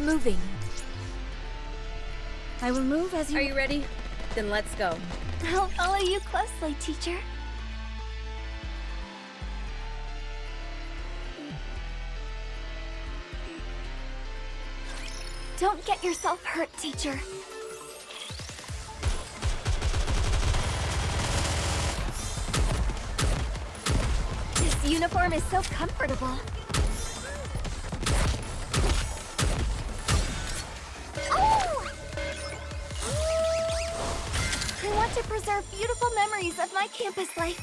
Moving. I will move as you... Are you ready? Then let's go. I'll follow you closely, teacher. Don't get yourself hurt, teacher. This uniform is so comfortable. Oh! I want to preserve beautiful memories of my campus life.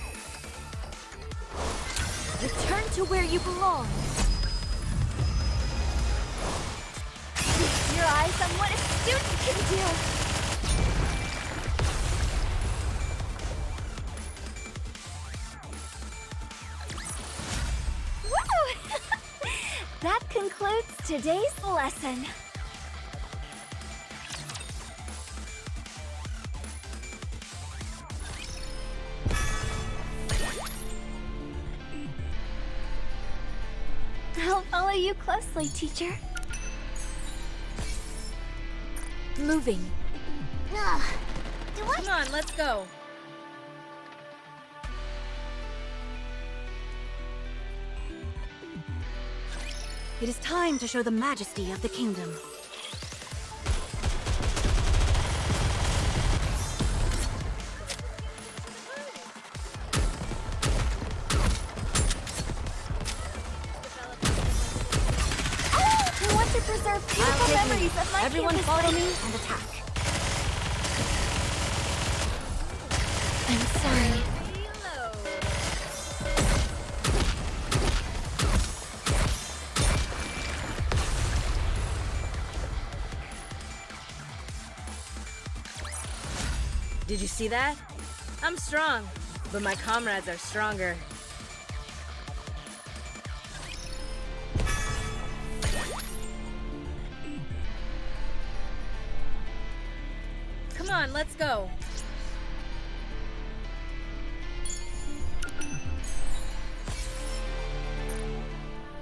Return to where you belong. Feast your eyes on what a student can do. That concludes today's lesson. I'll follow you closely, teacher. Moving. Come on, let's go. It is time to show the majesty of the kingdom. I want to preserve beautiful memories of my Everyone campus follow life. me and attack. I'm sorry. Did you see that? I'm strong, but my comrades are stronger. Come on, let's go.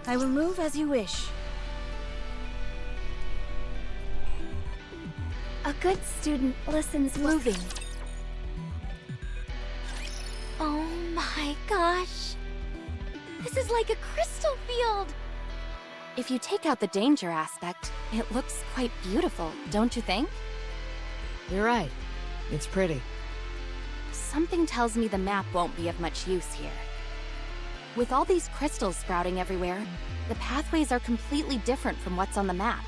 I will move as you wish. A good student listens. Moving. Oh my gosh! This is like a crystal field! If you take out the danger aspect, it looks quite beautiful, don't you think? You're right. It's pretty. Something tells me the map won't be of much use here. With all these crystals sprouting everywhere, the pathways are completely different from what's on the map.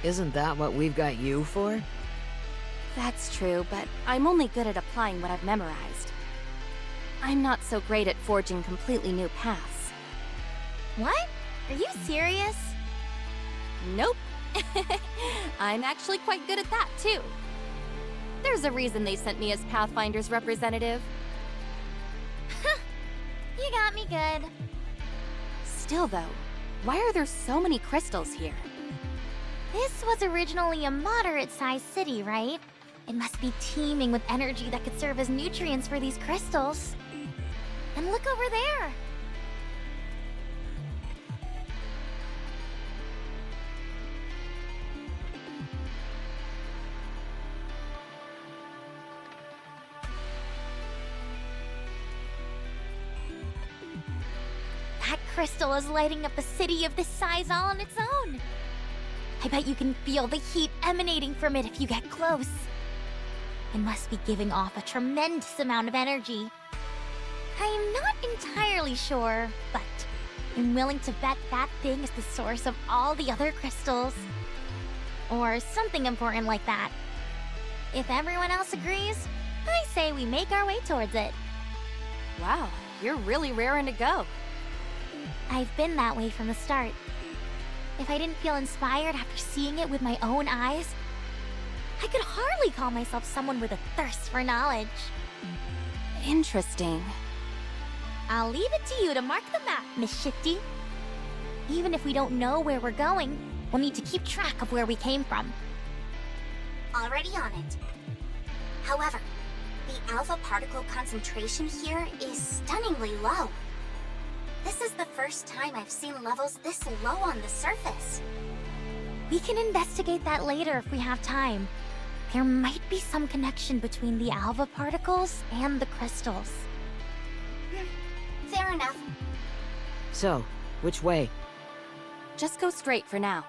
Isn't that what we've got you for? That's true, but I'm only good at applying what I've memorized. I'm not so great at forging completely new paths. What? Are you serious? Nope. I'm actually quite good at that, too. There's a reason they sent me as Pathfinder's representative. You got me good. Still, though, why are there so many crystals here? This was originally a moderate-sized city, right? It must be teeming with energy that could serve as nutrients for these crystals. And look over there! That crystal is lighting up a city of this size all on its own. I bet you can feel the heat emanating from it if you get close. It must be giving off a tremendous amount of energy. I'm not entirely sure, but I'm willing to bet that thing is the source of all the other crystals. Or something important like that. If everyone else agrees, I say we make our way towards it. Wow, you're really raring to go. I've been that way from the start. If I didn't feel inspired after seeing it with my own eyes, I could hardly call myself someone with a thirst for knowledge. Interesting. I'll leave it to you to mark the map, Miss Shifty. Even if we don't know where we're going, we'll need to keep track of where we came from. Already on it. However, the alpha particle concentration here is stunningly low. This is the first time I've seen levels this low on the surface. We can investigate that later if we have time. There might be some connection between the alpha particles and the crystals. Fair enough. So, which way? Just go straight for now.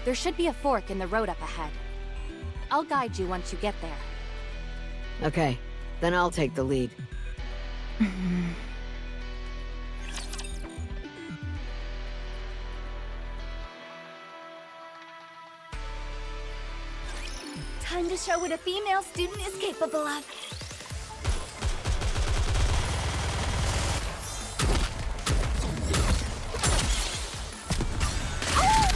There should be a fork in the road up ahead. I'll guide you once you get there. Okay, then I'll take the lead. Time to show what a female student is capable of.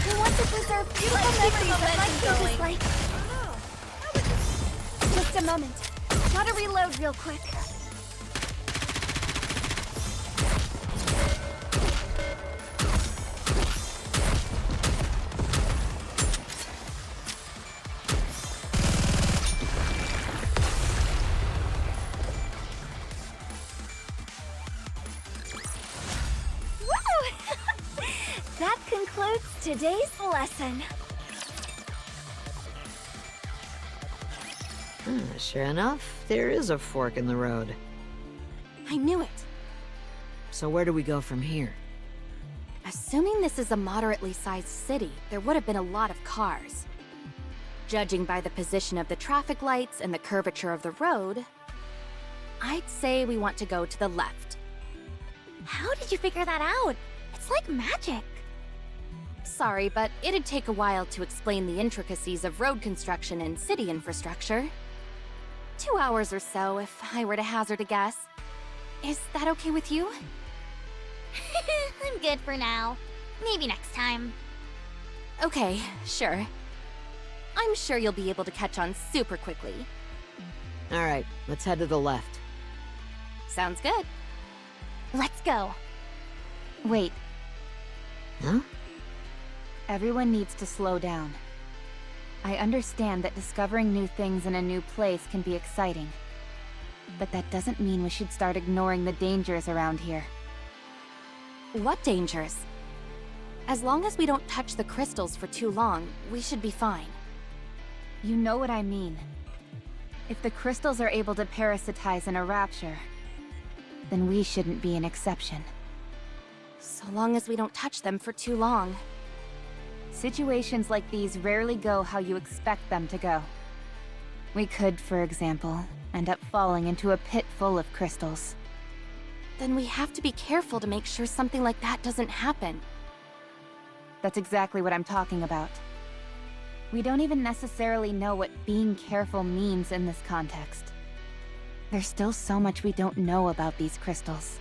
We want to preserve beautiful memories of my campus life. Just a moment. Gotta reload real quick. That concludes today's lesson. Sure enough, there is a fork in the road. I knew it. So where do we go from here? Assuming this is a moderately sized city, there would have been a lot of cars. Judging by the position of the traffic lights and the curvature of the road, I'd say we want to go to the left. How did you figure that out? It's like magic. Sorry, but it'd take a while to explain the intricacies of road construction and city infrastructure. 2 hours or so, if I were to hazard a guess. Is that okay with you? I'm good for now. Maybe next time. Okay, sure. I'm sure you'll be able to catch on super quickly. Alright, let's head to the left. Sounds good. Let's go. Wait, Huh? everyone needs to slow down. I understand that discovering new things in a new place can be exciting. But that doesn't mean we should start ignoring the dangers around here. What dangers? As long as we don't touch the crystals for too long, we should be fine. You know what I mean. If the crystals are able to parasitize in a rapture, then we shouldn't be an exception. So long as we don't touch them for too long. Situations like these rarely go how you expect them to go. We could, for example, end up falling into a pit full of crystals. Then we have to be careful to make sure something like that doesn't happen. That's exactly what I'm talking about. We don't even necessarily know what being careful means in this context. There's still so much we don't know about these crystals.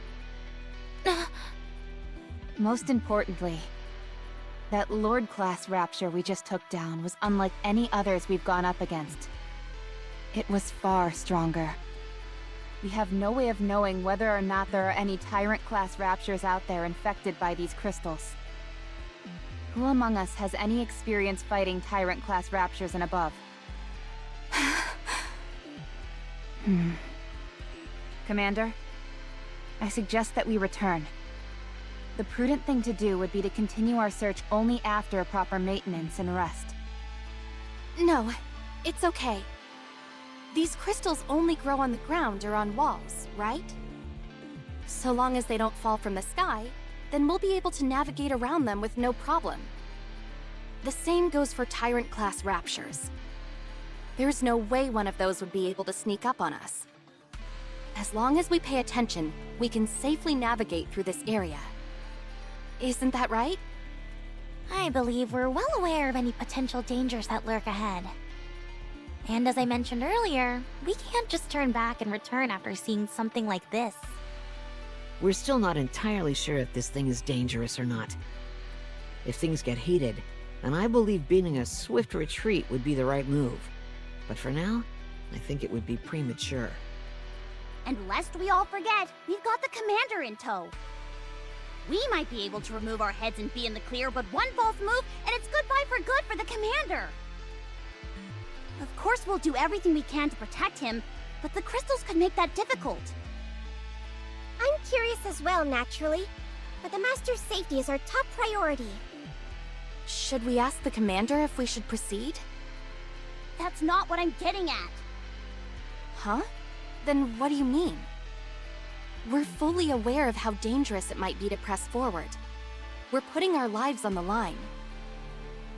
Most importantly, that Lord-class rapture we just took down was unlike any others we've gone up against. It was far stronger. We have no way of knowing whether or not there are any Tyrant-class raptures out there infected by these crystals. Who among us has any experience fighting Tyrant-class raptures and above? Commander, I suggest that we return. The prudent thing to do would be to continue our search only after proper maintenance and rest. No, it's okay. These crystals only grow on the ground or on walls, right? So long as they don't fall from the sky, then we'll be able to navigate around them with no problem. The same goes for Tyrant-class raptures. There's no way one of those would be able to sneak up on us. As long as we pay attention, we can safely navigate through this area. Isn't that right? I believe we're well aware of any potential dangers that lurk ahead. And as I mentioned earlier, we can't just turn back and return after seeing something like this. We're still not entirely sure if this thing is dangerous or not. If things get heated, then I believe beating a swift retreat would be the right move. But for now, I think it would be premature. And lest we all forget, we've got the commander in tow. We might be able to remove our heads and be in the clear, but one false move, and it's goodbye for good for the commander. Of course we'll do everything we can to protect him, but the crystals could make that difficult. I'm curious as well, naturally. But the Master's safety is our top priority. Should we ask the commander if we should proceed? That's not what I'm getting at. Huh? Then what do you mean? We're fully aware of how dangerous it might be to press forward. We're putting our lives on the line.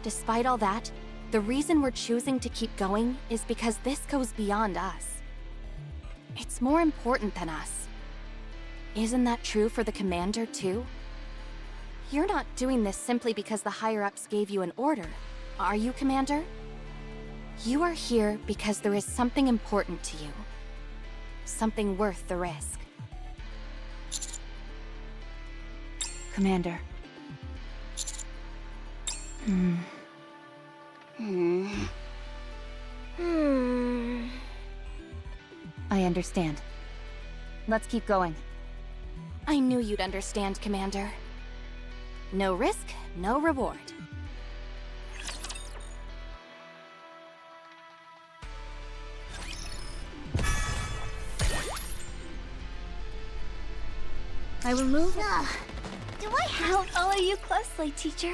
Despite all that, the reason we're choosing to keep going is because this goes beyond us. It's more important than us. Isn't that true for the commander, too? You're not doing this simply because the higher-ups gave you an order, are you, Commander? You are here because there is something important to you. Something worth the risk. Commander. I understand. Let's keep going. I knew you'd understand, Commander. No risk, no reward. I will move. Do I have... I'll follow you closely, teacher.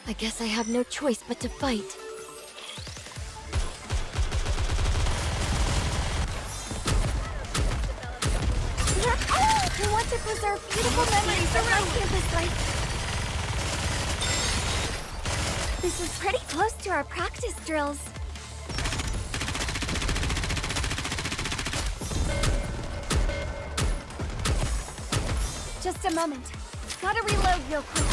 I guess I have no choice but to fight. I want to preserve beautiful memories of my campus life. This is pretty close to our practice drills. Just a moment. Gotta reload real quick.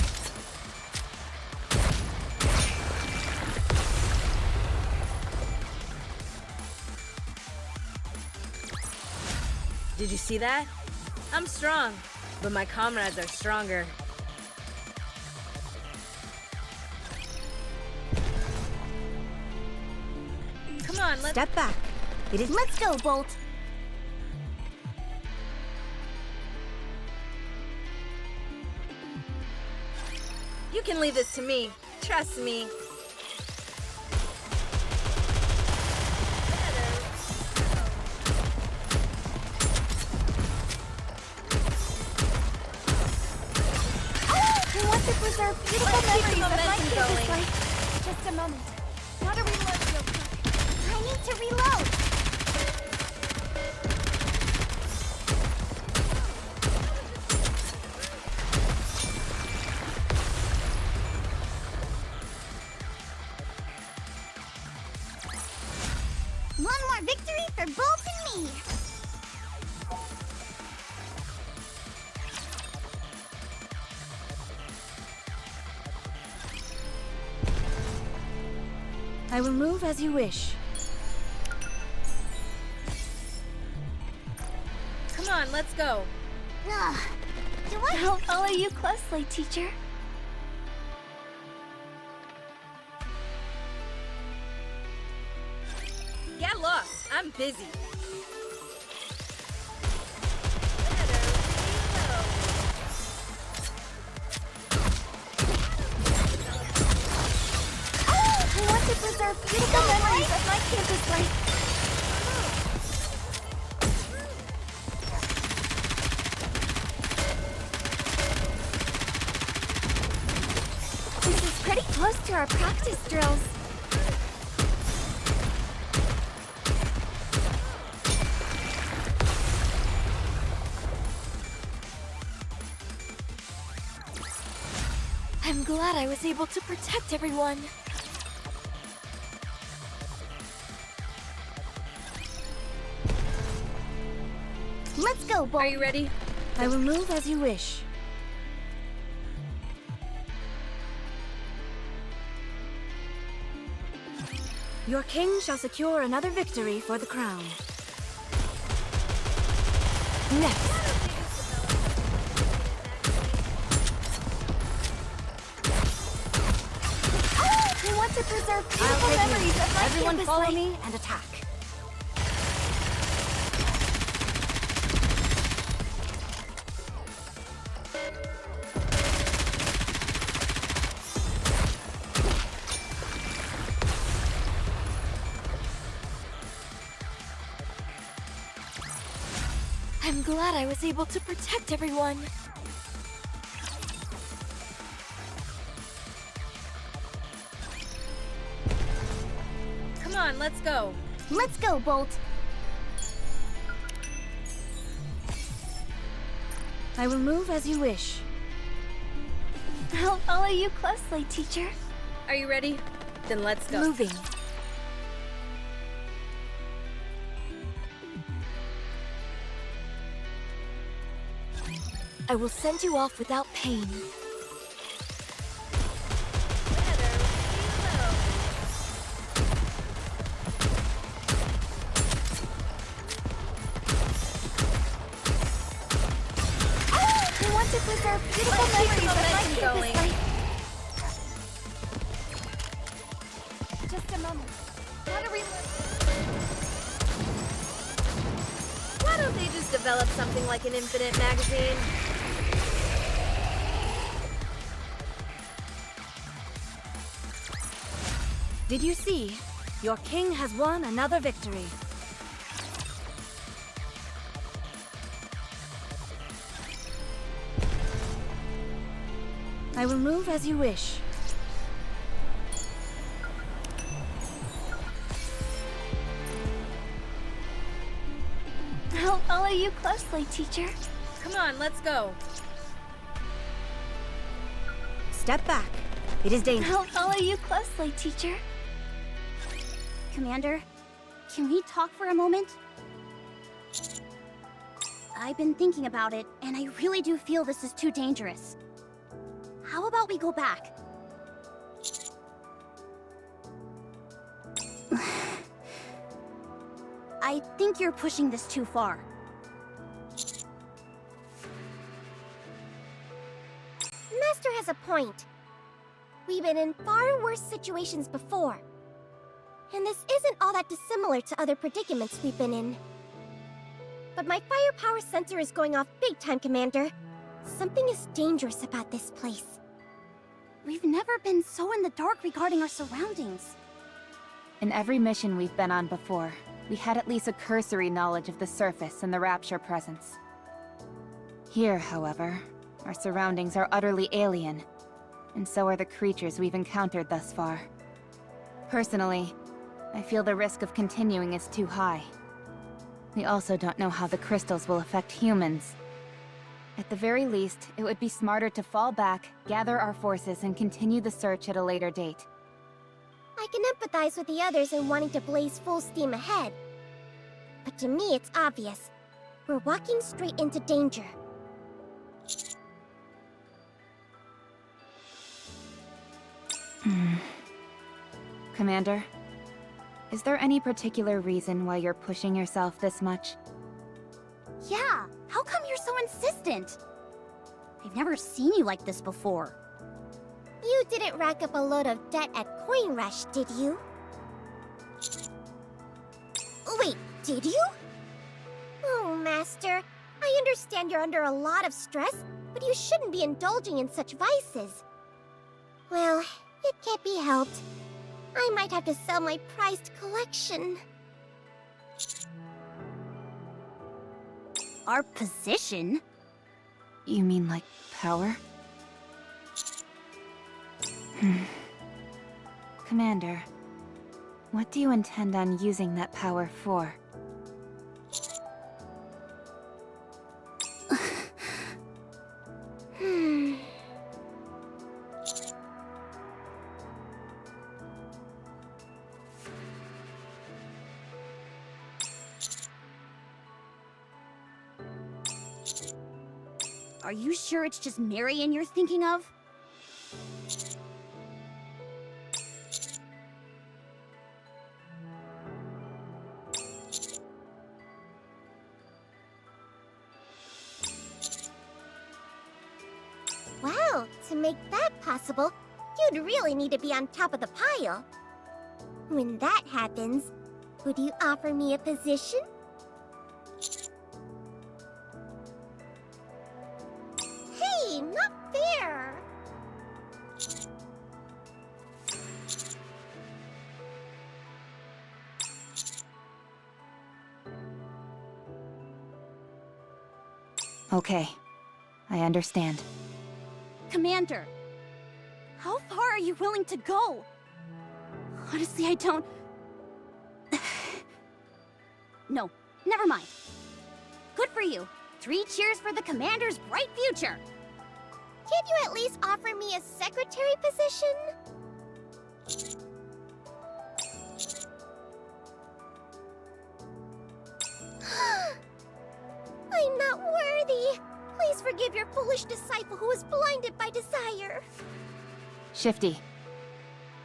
Did you see that? I'm strong, but my comrades are stronger. Come on, let's... Step back. It is... Let's go, Bolt. You can leave this to me. Trust me. I want to preserve beautiful memories of my campus life. Just a moment. Gotta reload real quick. I need to reload. One more victory for Bolt and me. I will move as you wish. Come on, let's go. Do I... I'll follow you closely, teacher. Get lost. I'm busy. I want to preserve beautiful memories of my campus life. This is pretty close to our practice drills. I'm glad I was able to protect everyone. Let's go, Bolt. Are you ready? I will move as you wish. Your king shall secure another victory for the crown. Next. I want to preserve beautiful memories of my Everyone campus follow life. me and attack. I'm glad I was able to protect everyone. Come on, let's go. Let's go, Bolt. I will move as you wish. I'll follow you closely, teacher. Are you ready? Then let's go. Moving. I will send you off without pain. I want to preserve beautiful memories of my going. campus life. Just a moment. Gotta reload. Why don't they just develop something like an infinite magazine? Did you see? Your king has won another victory. I will move as you wish. I'll follow you closely, teacher. Come on, let's go. Step back. It is dangerous. I'll follow you closely, teacher. Commander, can we talk for a moment? I've been thinking about it, and I really do feel this is too dangerous. How about we go back? I think you're pushing this too far. Master has a point. We've been in far worse situations before. And this isn't all that dissimilar to other predicaments we've been in. But my firepower sensor is going off big time, Commander. Something is dangerous about this place. We've never been so in the dark regarding our surroundings. In every mission we've been on before, we had at least a cursory knowledge of the surface and the Rapture presence. Here, however, our surroundings are utterly alien, and so are the creatures we've encountered thus far. Personally, I feel the risk of continuing is too high. We also don't know how the crystals will affect humans. At the very least, it would be smarter to fall back, gather our forces, and continue the search at a later date. I can empathize with the others in wanting to blaze full steam ahead. But to me, it's obvious. We're walking straight into danger. Commander, is there any particular reason why you're pushing yourself this much? Yeah, how come you're so insistent? I've never seen you like this before. You didn't rack up a load of debt at Coin Rush, did you? Wait, did you? Oh, Master, I understand you're under a lot of stress, but you shouldn't be indulging in such vices. Well, it can't be helped. I might have to sell my prized collection. Our position? You mean like power? Commander, what do you intend on using that power for? Are you sure it's just Marion you're thinking of? Well, to make that possible, you'd really need to be on top of the pile. When that happens, would you offer me a position? Hey, not fair! Okay. I understand. Commander, how far are you willing to go? Honestly, I don't... No, never mind. Good for you. 3 cheers for the Commander's bright future. Can't you at least offer me a secretary position? I'm not worthy. Please forgive your foolish disciple who was blinded by desire. Shifty.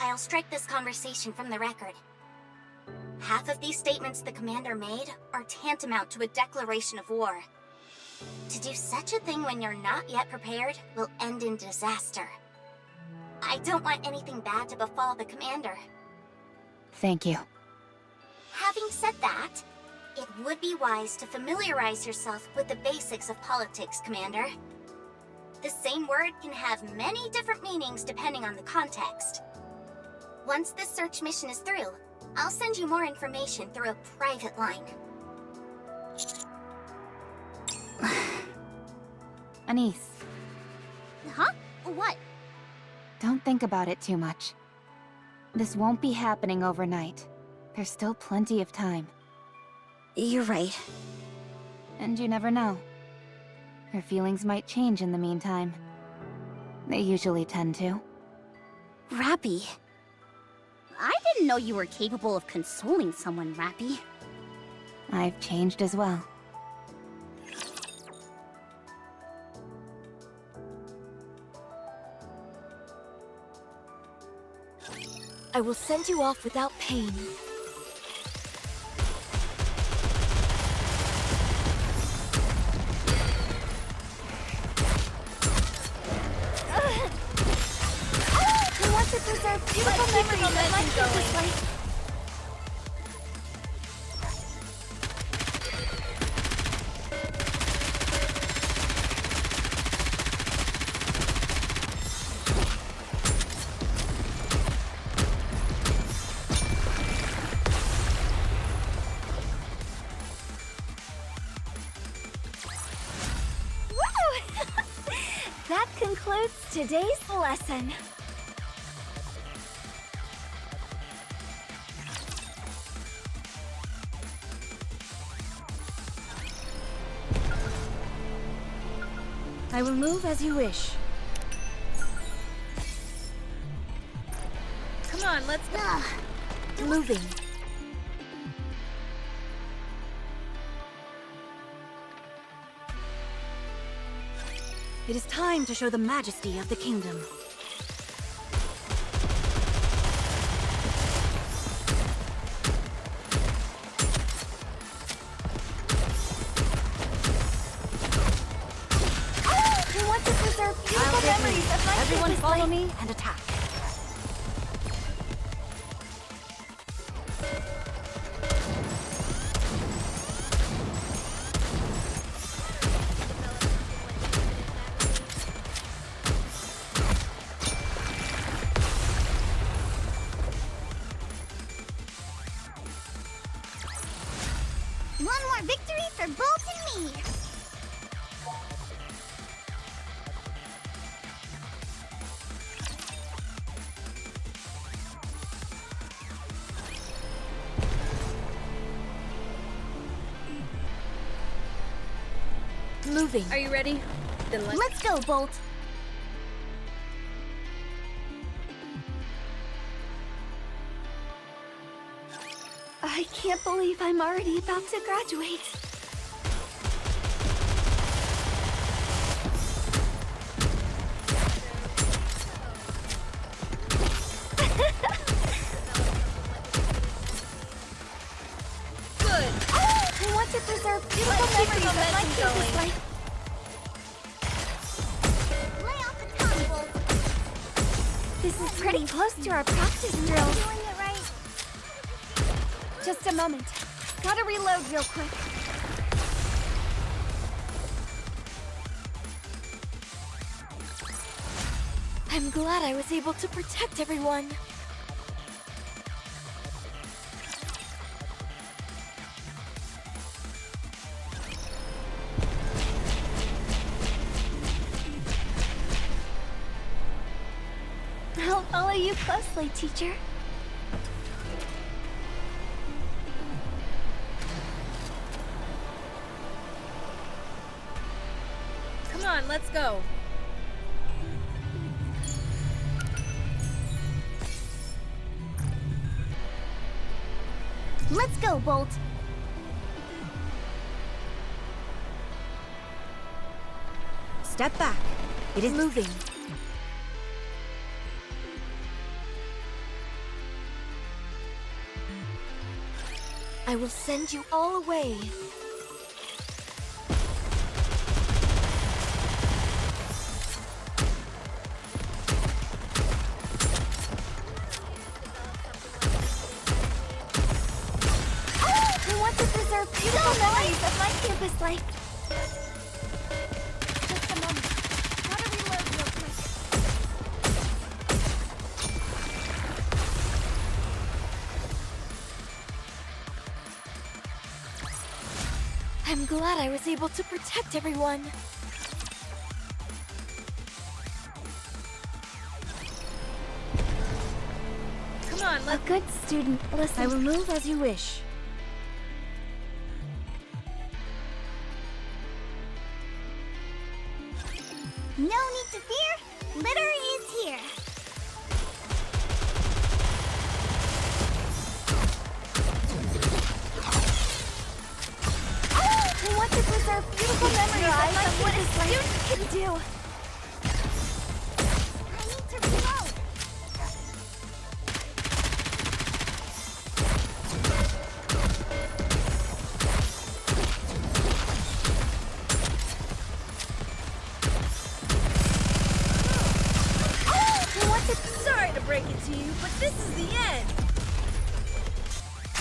I'll strike this conversation from the record. Half of these statements the commander made are tantamount to a declaration of war. To do such a thing when you're not yet prepared will end in disaster. I don't want anything bad to befall the commander. Thank you. Having said that, it would be wise to familiarize yourself with the basics of politics, Commander. The same word can have many different meanings depending on the context. Once this search mission is through, I'll send you more information through a private line. Anise, Huh? What? don't think about it too much. This won't be happening overnight. There's still plenty of time. You're right. And you never know. Her feelings might change in the meantime. They usually tend to. Rapi. I didn't know you were capable of consoling someone, Rapi. I've changed as well. I will send you off without pain. I want to preserve beautiful memories of my previous life. That concludes today's lesson. I will move as you wish. Come on, let's go. Moving. It is time to show the majesty of the kingdom. I want to preserve beautiful memories of my Everyone previous follow life. me and attack. One more victory for Bolt and me! Moving. Are you ready? Then Let's go, Bolt. I can't believe I'm already about to graduate. Good. I want to preserve beautiful memories of my previous life. Lay off the tongue, Bolt. This is pretty close to our practice drills. Doing it right. Just a moment. Gotta reload real quick. I'm glad I was able to protect everyone. follow you closely, teacher. Come on, let's go. Let's go, Bolt. Step back. It is moving. I will send you all away. I want to preserve beautiful memories of my campus life. Just a moment. Gotta reload real quick. I'm glad I was able to protect everyone. Come on, A let's... good student, listen. I will move as you wish. No need to fear. Litter is here. I want to preserve beautiful memories of my what a student can do. I need to reload. Sorry to break it to you, but this is the end.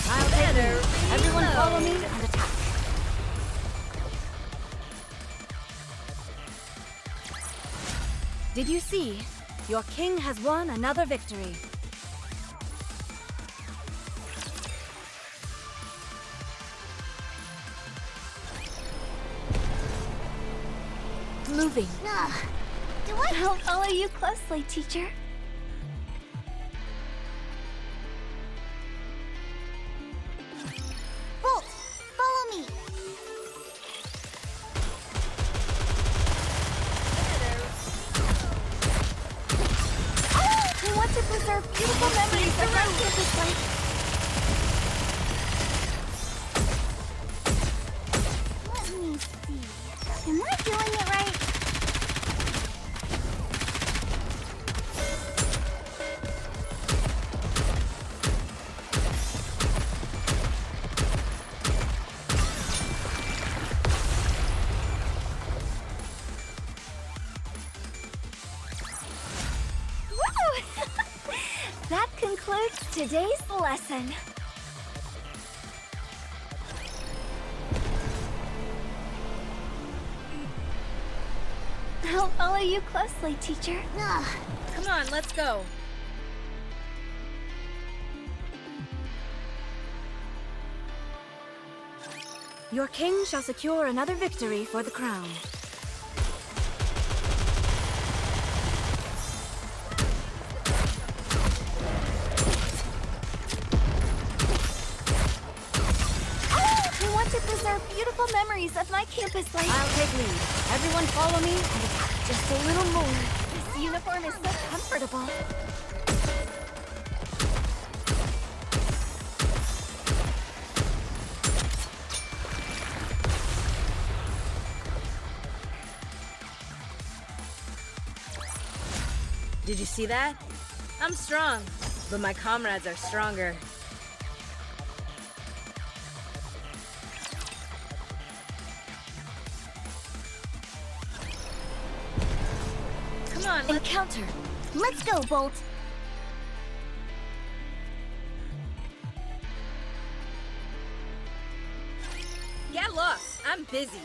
I'll take Better lead. Everyone reload. follow me and attack. Did you see? Your king has won another victory. Moving. Ugh. Do I? I'll follow you closely, teacher. Bolt, follow me. I want to preserve beautiful memories of my campus life. Let me see. Am I doing it right? Woo! That concludes today's lesson. I'll follow you closely, teacher. Ugh. Come on, let's go. Your king shall secure another victory for the crown. I want to preserve beautiful memories of my campus life. I'll take lead. Everyone follow me and attack. Just a little more. This uniform is so comfortable. Did you see that? I'm strong, but my comrades are stronger. Come on, let's... Encounter. Let's go, Bolt. Get lost. I'm busy.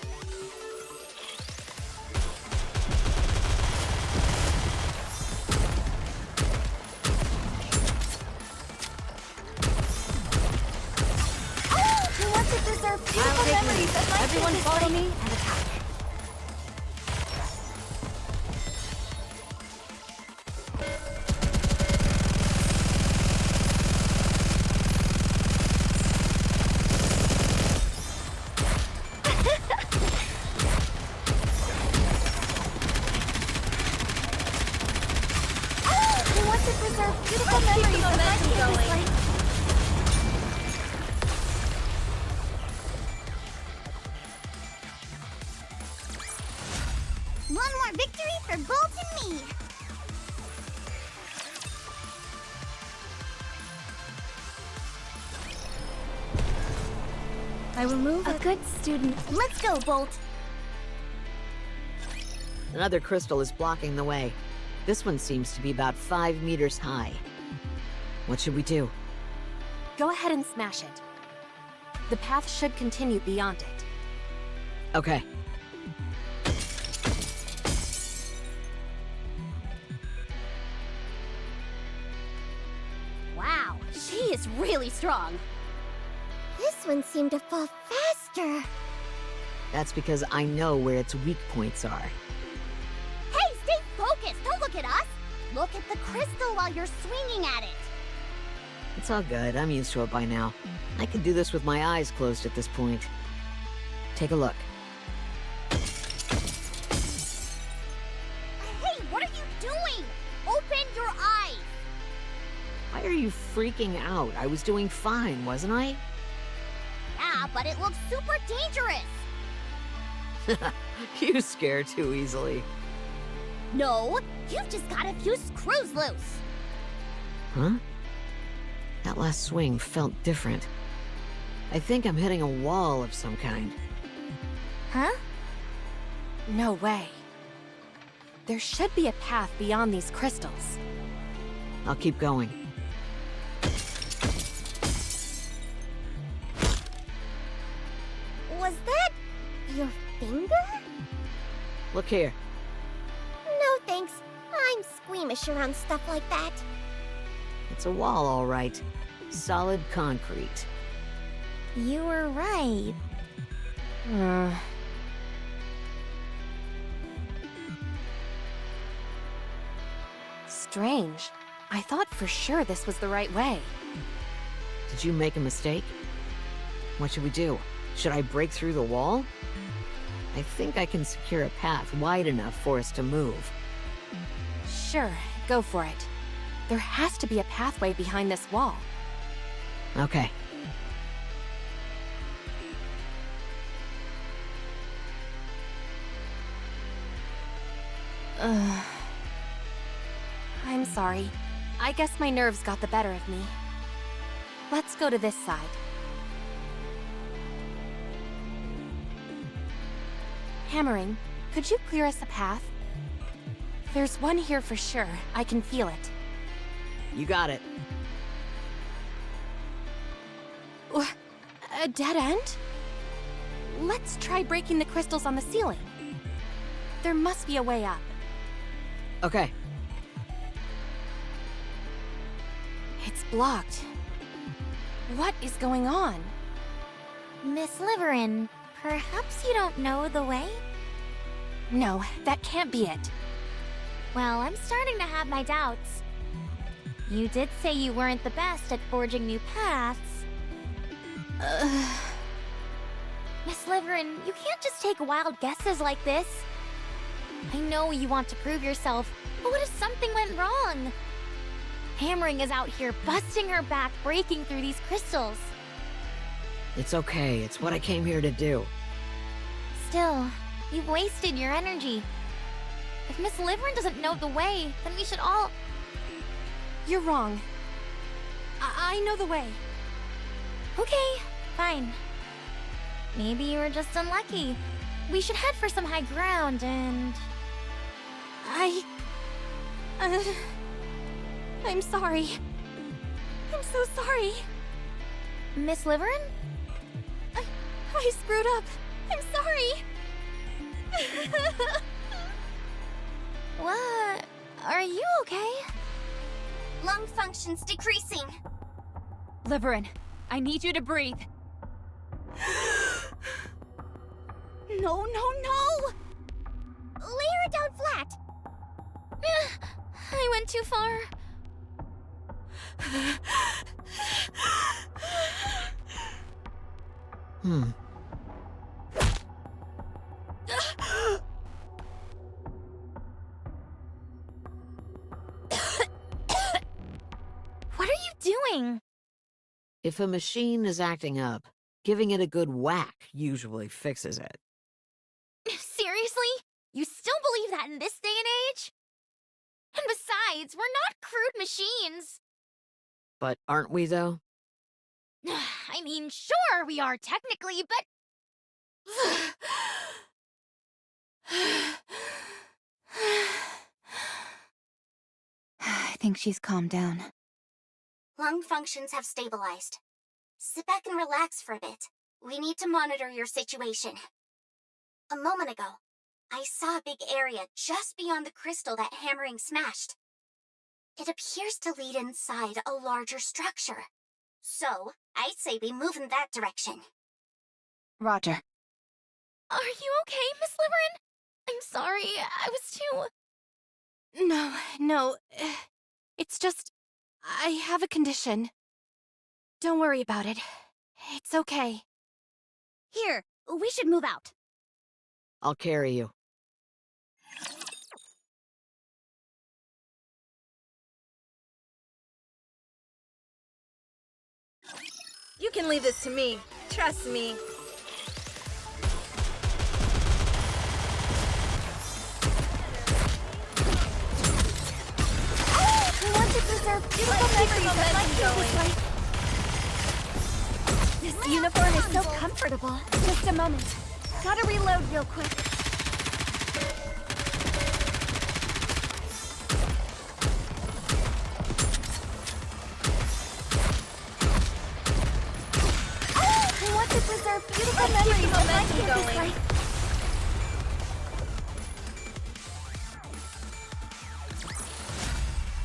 I want to preserve I'll beautiful take memories lead. of my Everyone campus follow life. me and attack. One more victory for Bolt and me! I will move A good student. Let's go, Bolt! Another crystal is blocking the way. This one seems to be about 5 meters high. What should we do? Go ahead and smash it. The path should continue beyond it. Okay. Wow, she is really strong. This one seemed to fall faster. That's because I know where its weak points are. Hey, stay focused! Don't look at us! Look at the crystal while you're swinging at it! It's all good. I'm used to it by now. I can do this with my eyes closed at this point. Take a look. Hey, what are you doing? Open your eyes! Why are you freaking out? I was doing fine, wasn't I? Yeah, but it looks super dangerous! You scare too easily. No, you've just got a few screws loose! Huh? That last swing felt different. I think I'm hitting a wall of some kind. Huh? No way. There should be a path beyond these crystals. I'll keep going. Was that your finger? Look here. No thanks. I'm squeamish around stuff like that. It's a wall, all right. Solid concrete. You were right. Strange. I thought for sure this was the right way. Did you make a mistake? What should we do? Should I break through the wall? I think I can secure a path wide enough for us to move. Sure, go for it. There has to be a pathway behind this wall. Okay. I'm sorry. I guess my nerves got the better of me. Let's go to this side. Hammering, could you clear us a path? There's one here for sure. I can feel it. You got it. A dead end? Let's try breaking the crystals on the ceiling. There must be a way up. Okay. It's blocked. What is going on? Miss Liveryn, perhaps you don't know the way? No, that can't be it. Well, I'm starting to have my doubts. You did say you weren't the best at forging new paths. Miss Liveryn, you can't just take wild guesses like this. I know you want to prove yourself, but what if something went wrong? Hammering is out here busting her back, breaking through these crystals. It's okay. It's what I came here to do. Still, you've wasted your energy. If Miss Liveryn doesn't know the way, then we should all... You're wrong. I know the way. Okay, fine. Maybe you were just unlucky. We should head for some high ground and... I'm sorry. I'm so sorry. Miss Liveryn? I screwed up. I'm sorry. What? Are you okay? Lung function's decreasing. Liveryn, I need you to breathe. No, no, no! Lay her down flat. I went too far. What are you doing? If a machine is acting up, giving it a good whack usually fixes it. Seriously? You still believe believe that in this day and age. And besides, we're not crude machines. But aren't we, though? I mean, sure, we are technically, but... I think she's calmed down. Lung functions have stabilized. Sit back and relax for a bit. We need to monitor your situation. A moment ago, I saw a big area just beyond the crystal that hammering smashed. It appears to lead inside a larger structure. So, I'd say we move in that direction. Roger. Are you okay, Miss Liveryn? I'm sorry, I was too... No. It's just... I have a condition. Don't worry about it. It's okay. Here, we should move out. I'll carry you. You can leave this to me. Trust me. We want to preserve beautiful memories of my campus life. This uniform is so comfortable. Just a moment. Gotta reload real quick. We want to preserve beautiful memories of my campus life.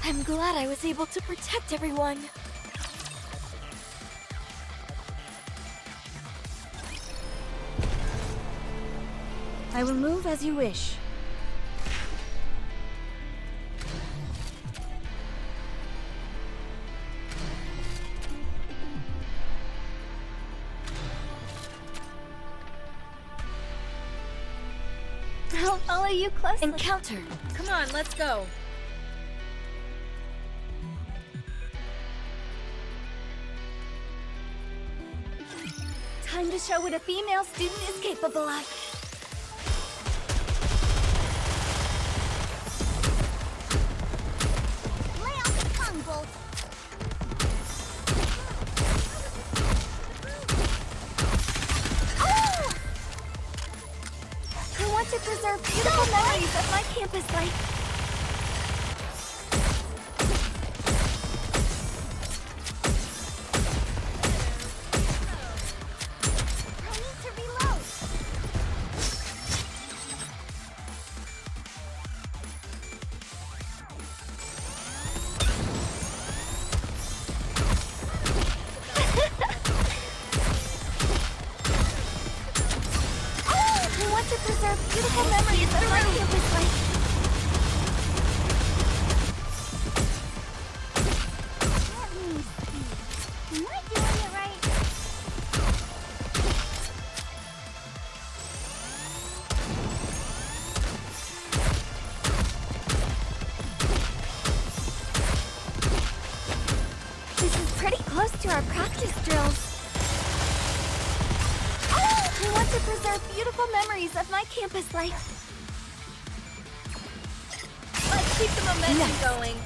I'm glad I was able to protect everyone. I will move as you wish. I'll follow you closely. Encounter. Come on, let's go. Time to show what a female student is capable of. Lay off the tongue, Bolt. I want to preserve beautiful memories of my campus life. I need to reload. I want to preserve beautiful memories of my campus life. Let me see. Am I doing it right? This is pretty close to our practice drills. I want to preserve beautiful memories of my campus life. Let's keep the momentum going.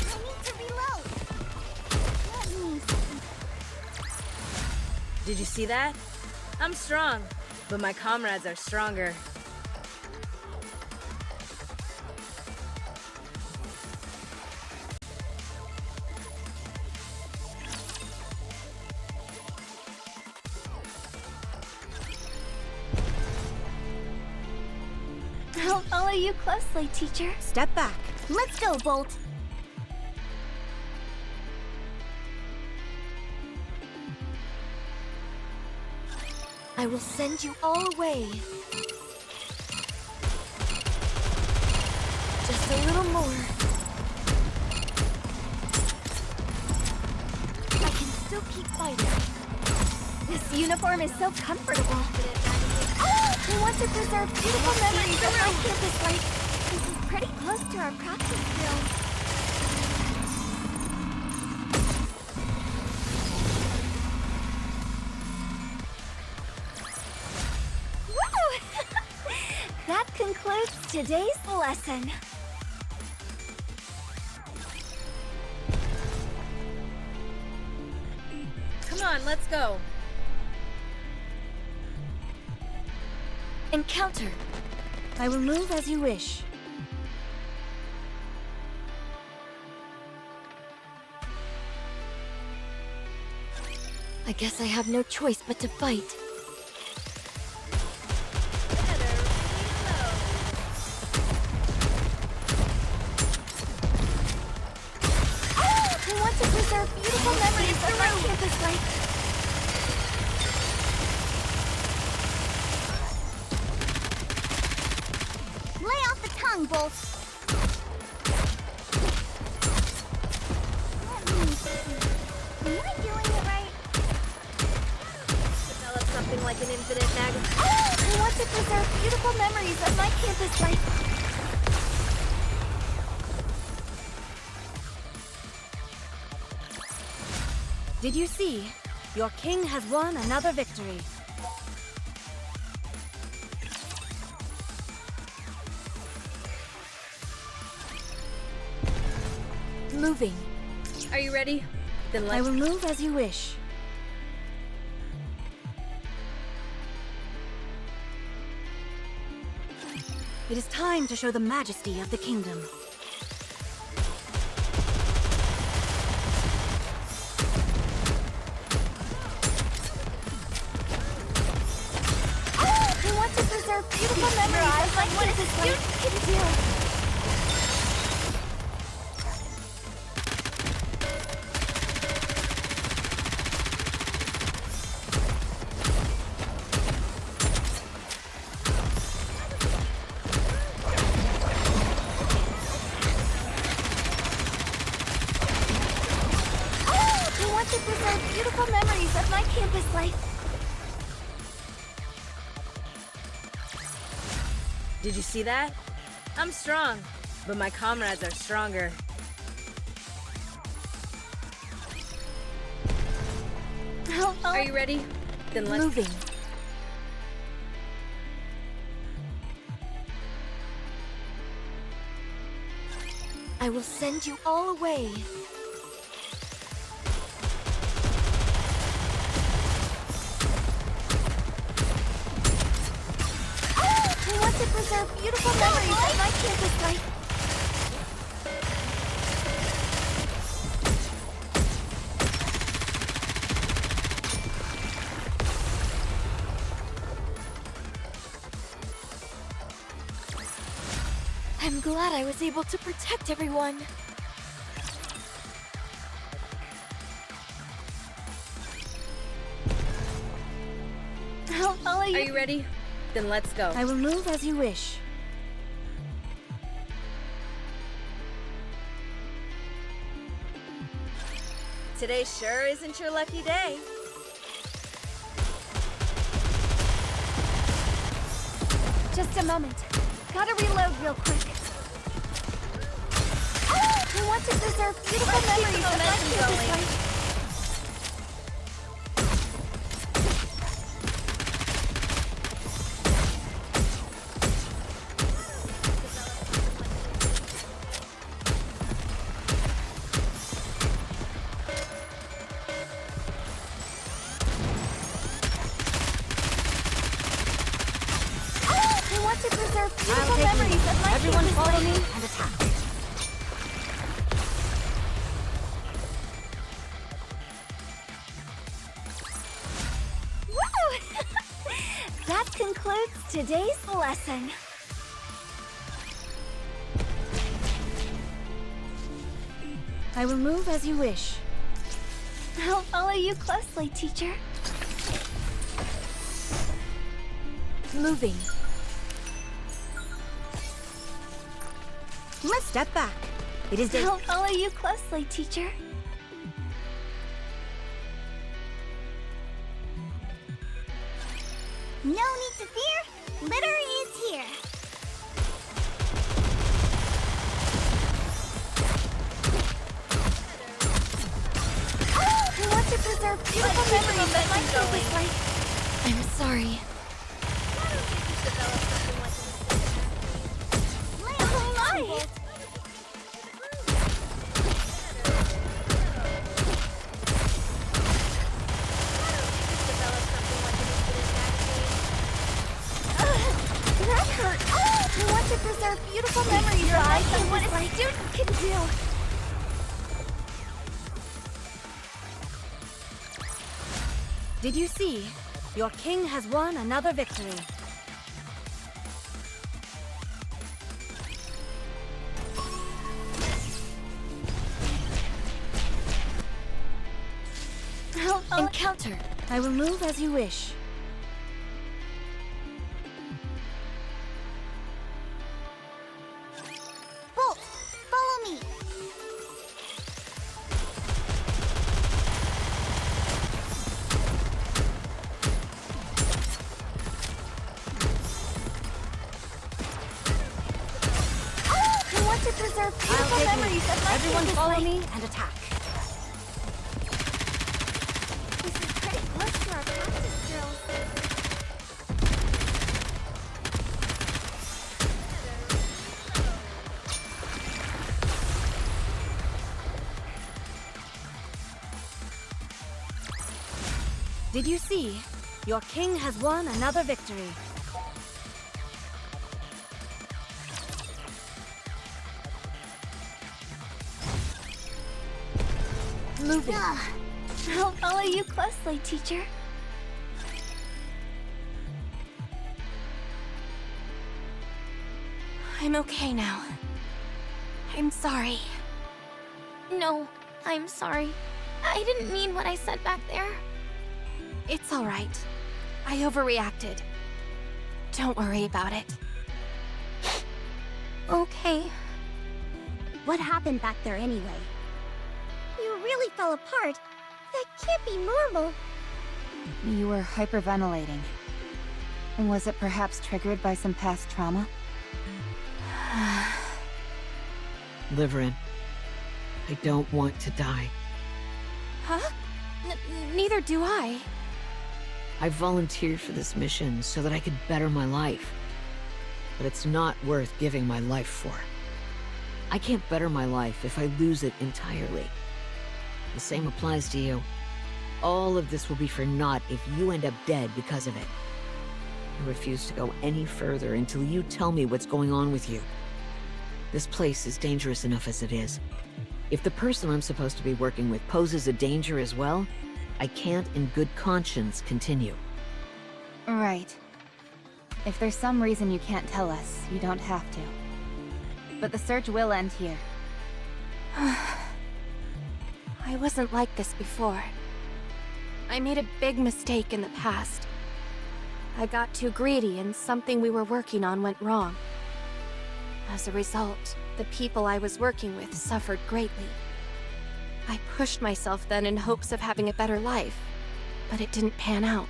I need to reload. Let me see. Did you see that? I'm strong, but my comrades are stronger. I'll follow you closely, teacher. Step back. Let's go, Bolt. I will send you all away. Just a little more. I can still keep fighting. This uniform is so comfortable. We want to preserve beautiful memories of my campus life. This is pretty close to our practice drills. today's lesson. Come on, let's go. Encounter. I will move as you wish. I guess I have no choice but to fight. I want to preserve beautiful memories of my campus life. Lay off the tongue, Bolt. Am I doing it right? Develop something like an infinite magazine. I want to preserve beautiful memories of my campus life. Did you see? Your king has won another victory. Moving. Are you ready? Then I let's... will move as you wish. It is time to show the majesty of the kingdom. I want to preserve beautiful memories of my campus life. You can do. I want to preserve beautiful memories of my campus life. Did you see that? I'm strong, but my comrades are stronger. Are you ready? Then let's... Moving. I will send you all away. I want to preserve beautiful memories of my campus life. I'm glad I was able to protect everyone. I'll follow you. Are you ready? Then let's go. I will move as you wish. Today sure isn't your lucky day. Just a moment. Gotta reload real quick. I want to preserve beautiful memories of my campus life. I want to preserve beautiful memories of my Everyone campus follow life. me and attack. Woo! That concludes today's lesson. I will move as you wish. I'll follow you closely, teacher. Moving. Let's step back. It is I'll follow you closely, teacher. No need to fear. Litter is here. I want to preserve beautiful memories of my campus life. I'm sorry. my students can do! Did you see? Your king has won another victory. Encounter! I will move as you wish. Bolt, follow me. I want to preserve beautiful memories of my Everyone previous follow life. me and attack. This is pretty close to our practice drills. Did you see? Your king has won another victory. Moving. I'll follow you closely, teacher. I'm okay now. I'm sorry. No, I'm sorry. I didn't mean what I said back there. It's all right. I overreacted. Don't worry about it. Okay. What happened back there anyway? You really fell apart. That can't be normal. You were hyperventilating. Was it perhaps triggered by some past trauma? Liveryn, I don't want to die. Huh? Neither do I. I volunteered for this mission so that I could better my life. But it's not worth giving my life for. I can't better my life if I lose it entirely. The same applies to you. All of this will be for naught if you end up dead because of it. I refuse to go any further until you tell me what's going on with you. This place is dangerous enough as it is. If the person I'm supposed to be working with poses a danger as well, I can't in good conscience continue. Right. If there's some reason you can't tell us, you don't have to. But the search will end here. I wasn't like this before. I made a big mistake in the past. I got too greedy and something we were working on went wrong. As a result, the people I was working with suffered greatly. I pushed myself then in hopes of having a better life, but it didn't pan out.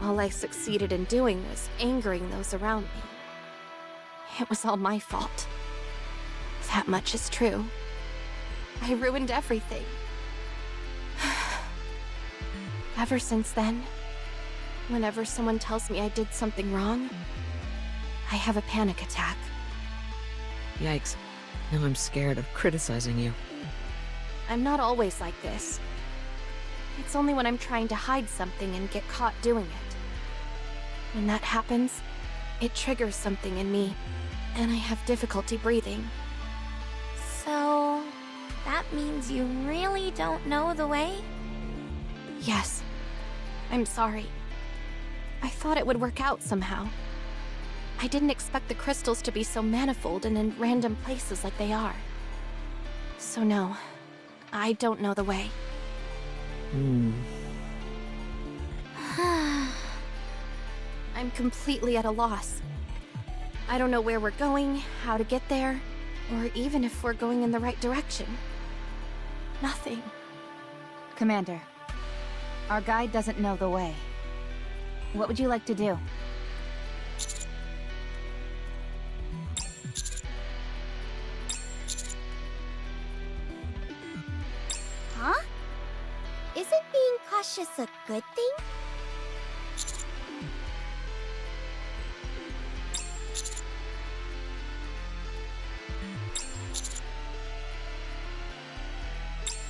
All I succeeded in doing was angering those around me. It was all my fault. That much is true. I ruined everything. Ever since then, whenever someone tells me I did something wrong, I have a panic attack. Yikes. Now I'm scared of criticizing you. I'm not always like this. It's only when I'm trying to hide something and get caught doing it. When that happens, it triggers something in me, and I have difficulty breathing. So, that means you really don't know the way? Yes. I'm sorry. I thought it would work out somehow. I didn't expect the crystals to be so manifold and in random places like they are. So no, I don't know the way. I'm completely at a loss. I don't know where we're going, how to get there, or even if we're going in the right direction. Nothing. Commander, our guide doesn't know the way. What would you like to do? Huh? Isn't being cautious a good thing?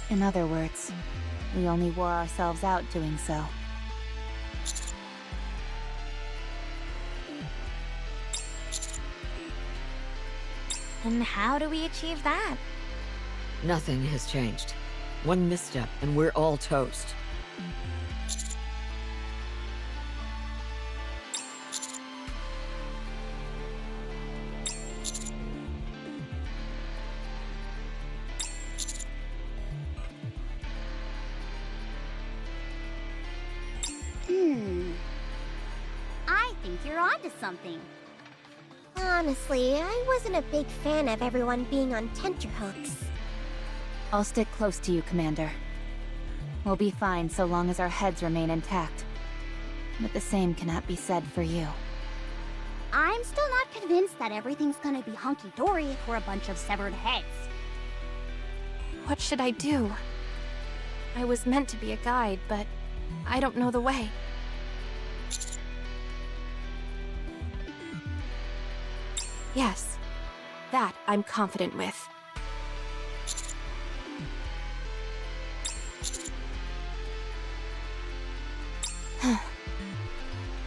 In other words, we only wore ourselves out doing so. And how do we achieve that? Nothing has changed. One misstep, and we're all toast. I think you're onto something. Honestly, I wasn't a big fan of everyone being on tenterhooks. I'll stick close to you, Commander. We'll be fine so long as our heads remain intact. But the same cannot be said for you. I'm still not convinced that everything's gonna be hunky-dory if we're a bunch of severed heads. What should I do? I was meant to be a guide, but I don't know the way. Yes, that I'm confident with.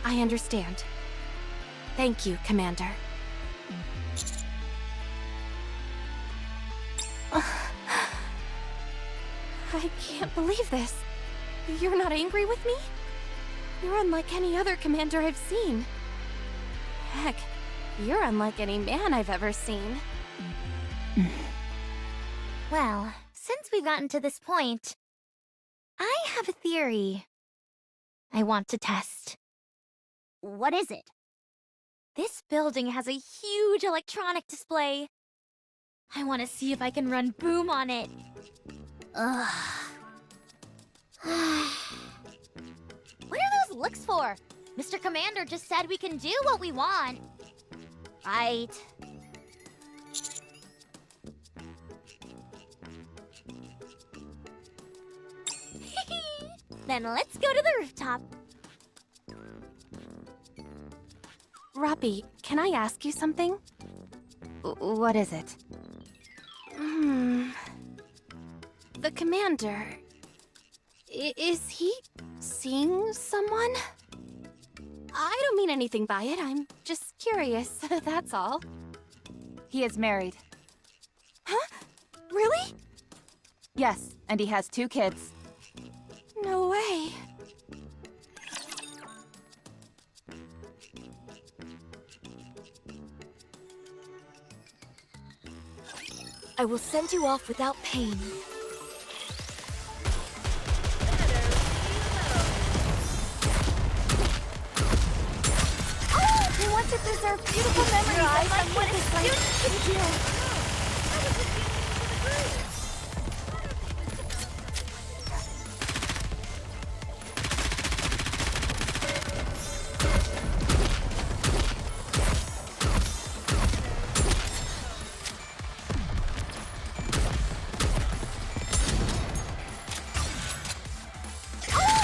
I understand. Thank you, Commander. I can't believe this. You're not angry with me? You're unlike any other commander I've seen. Heck, you're unlike any man I've ever seen. Well, since we've gotten to this point, I have a theory I want to test. What is it? This building has a huge electronic display. I want to see if I can run boom on it. Ugh. What are those looks for? Mr. Commander just said we can do what we want. Right. Then let's go to the rooftop. Rapi, can I ask you something? What is it? The commander... is he seeing someone? I don't mean anything by it, I'm just curious, that's all. He is married. Huh? Really? Yes, and he has 2 kids. No way. I will send you off without pain. I want to preserve beautiful memories of what a student can do.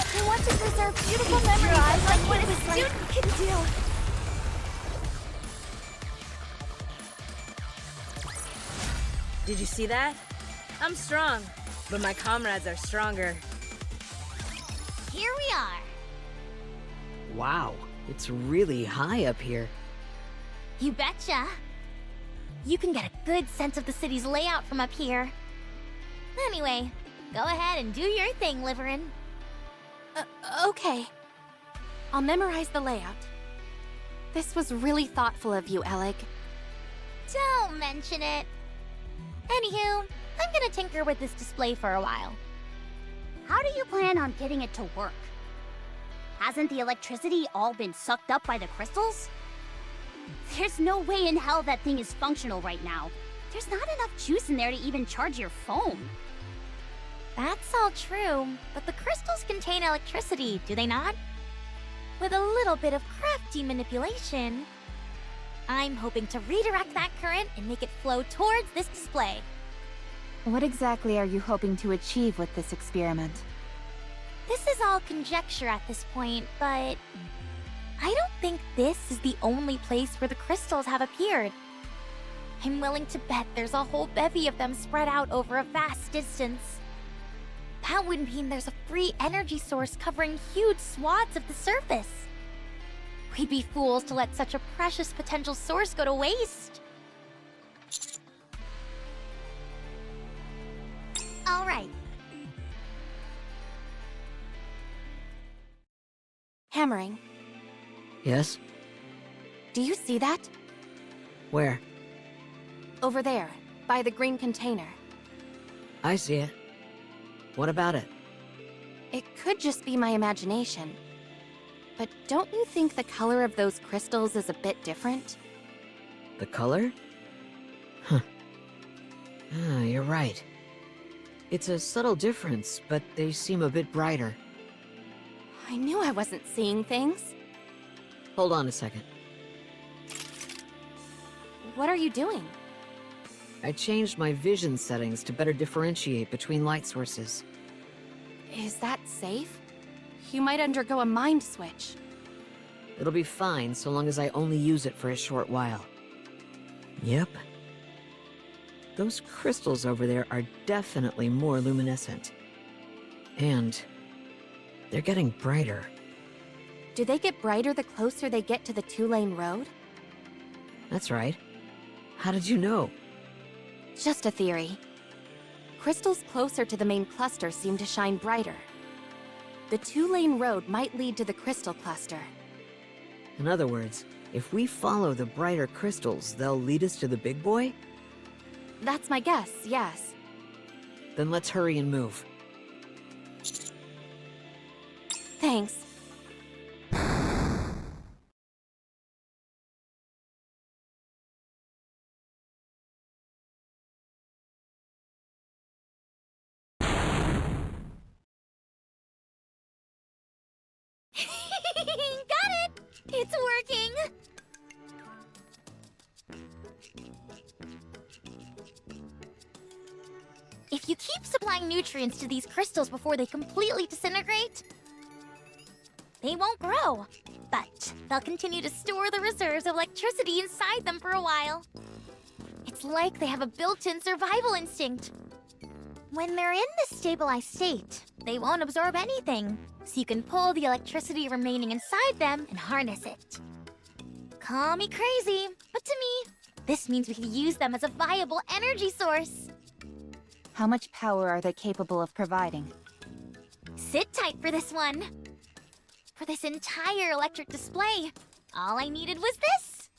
I want to preserve beautiful memories of what a student can do. Did you see that? I'm strong, but my comrades are stronger. Here we are. Wow, it's really high up here. You betcha. You can get a good sense of the city's layout from up here. Anyway, go ahead and do your thing, Liveryn. Okay. I'll memorize the layout. This was really thoughtful of you, Alec. Don't mention it. Anywho, I'm gonna tinker with this display for a while. How do you plan on getting it to work? Hasn't the electricity all been sucked up by the crystals? There's no way in hell that thing is functional right now. There's not enough juice in there to even charge your phone. That's all true, but the crystals contain electricity, do they not? With a little bit of crafty manipulation, I'm hoping to redirect that current and make it flow towards this display. What exactly are you hoping to achieve with this experiment? This is all conjecture at this point, but I don't think this is the only place where the crystals have appeared. I'm willing to bet there's a whole bevy of them spread out over a vast distance. That would mean there's a free energy source covering huge swaths of the surface. We'd be fools to let such a precious potential source go to waste. Hammering, Yes? do you see that? Where? Over there, by the green container. I see it. What about it? It could just be my imagination. But don't you think the color of those crystals is a bit different? The color? Huh. Ah, you're right. It's a subtle difference, but they seem a bit brighter. I knew I wasn't seeing things. Hold on a second. What are you doing? I changed my vision settings to better differentiate between light sources. Is that safe? You might undergo a mind switch. It'll be fine so long as I only use it for a short while. Yep. Those crystals over there are definitely more luminescent. And they're getting brighter. Do they get brighter the closer they get to the two-lane road? That's right. How did you know? Just a theory. Crystals closer to the main cluster seem to shine brighter. The two-lane road might lead to the crystal cluster. In other words, if we follow the brighter crystals, they'll lead us to the big boy? That's my guess, yes. Then let's hurry and move. Thanks. Got it! It's working! If you keep supplying nutrients to these crystals before they completely disintegrate, they won't grow. But they'll continue to store the reserves of electricity inside them for a while. It's like they have a built-in survival instinct. When they're in this stabilized state, they won't absorb anything, so you can pull the electricity remaining inside them and harness it. Call me crazy, but to me, this means we can use them as a viable energy source. How much power are they capable of providing? Sit tight for this one. For this entire electric display, all I needed was this.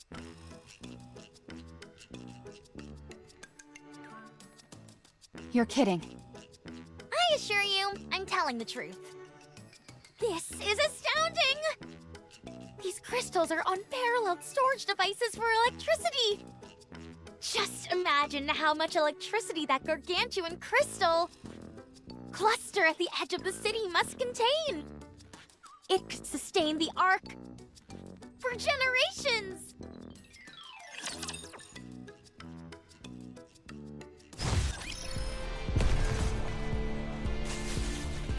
You're kidding. I assure you, I'm telling the truth. This is astounding! These crystals are unparalleled storage devices for electricity. Just imagine how much electricity that gargantuan crystal cluster at the edge of the city must contain. It could sustain the arc for generations.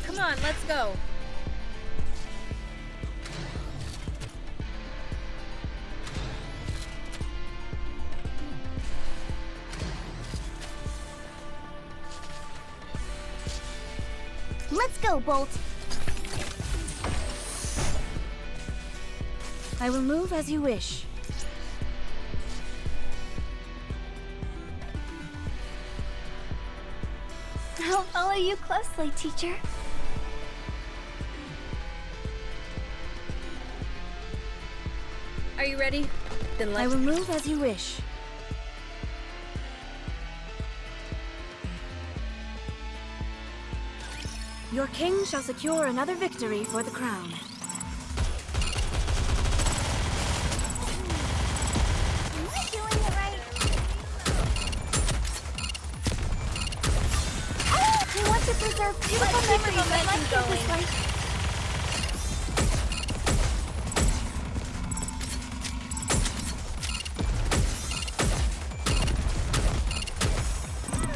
Come on, let's go. Let's go, Bolt. I will move as you wish. I'll follow you closely, teacher. Are you ready? Then I let's... will move as you wish. Your king shall secure another victory for the crown. Am I doing it right? I want to preserve beautiful memories of my king's life.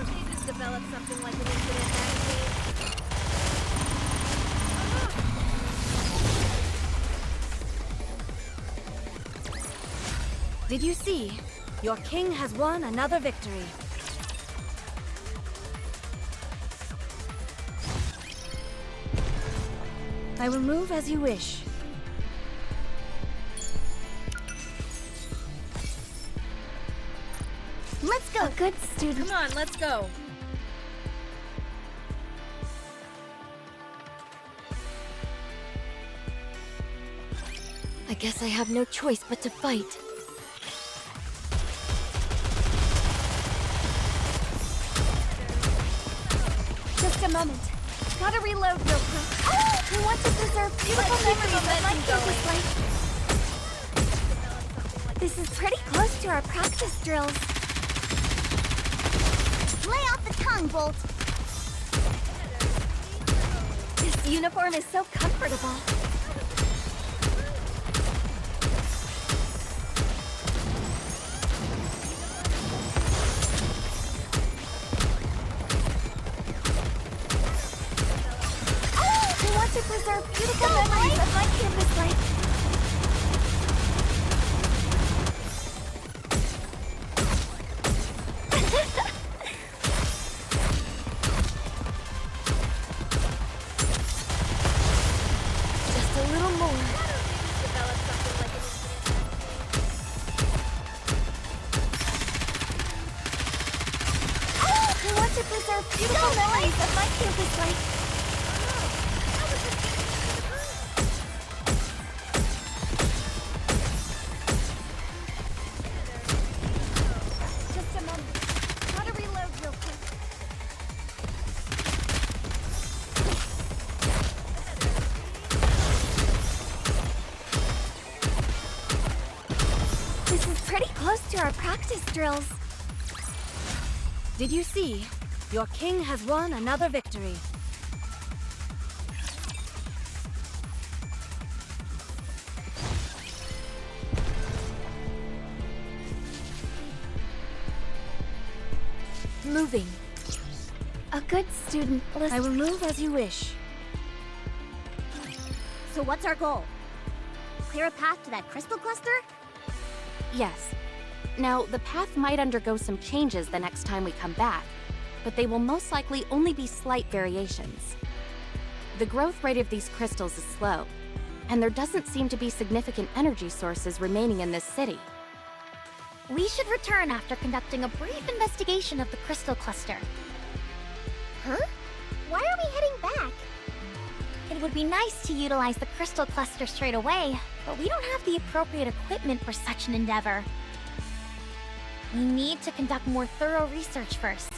They just developed something like an infinite magazine. Did you see? Your king has won another victory. I will move as you wish. Let's go. A good student. Come on, let's go. I guess I have no choice but to fight. Just a moment. Gotta reload real quick. Oh! We want to preserve beautiful memories of my campus life. This is pretty close to our practice drills. Lay off the tongue, Bolt. This uniform is so comfortable. We want to preserve beautiful memories of my campus life. Just a little more. We want to preserve beautiful memories of my campus life. Just a moment. Gotta reload real quick. This is pretty close to our practice drills. Did you see? Your king has won another victory. Moving. A good student I will move as you wish. So what's our goal? Clear a path to that crystal cluster? Yes. Now, the path might undergo some changes the next time we come back, but they will most likely only be slight variations. The growth rate of these crystals is slow, and there doesn't seem to be significant energy sources remaining in this city. We should return after conducting a brief investigation of the crystal cluster. Huh? Why are we heading back? It would be nice to utilize the crystal cluster straight away, but we don't have the appropriate equipment for such an endeavor. We need to conduct more thorough research first.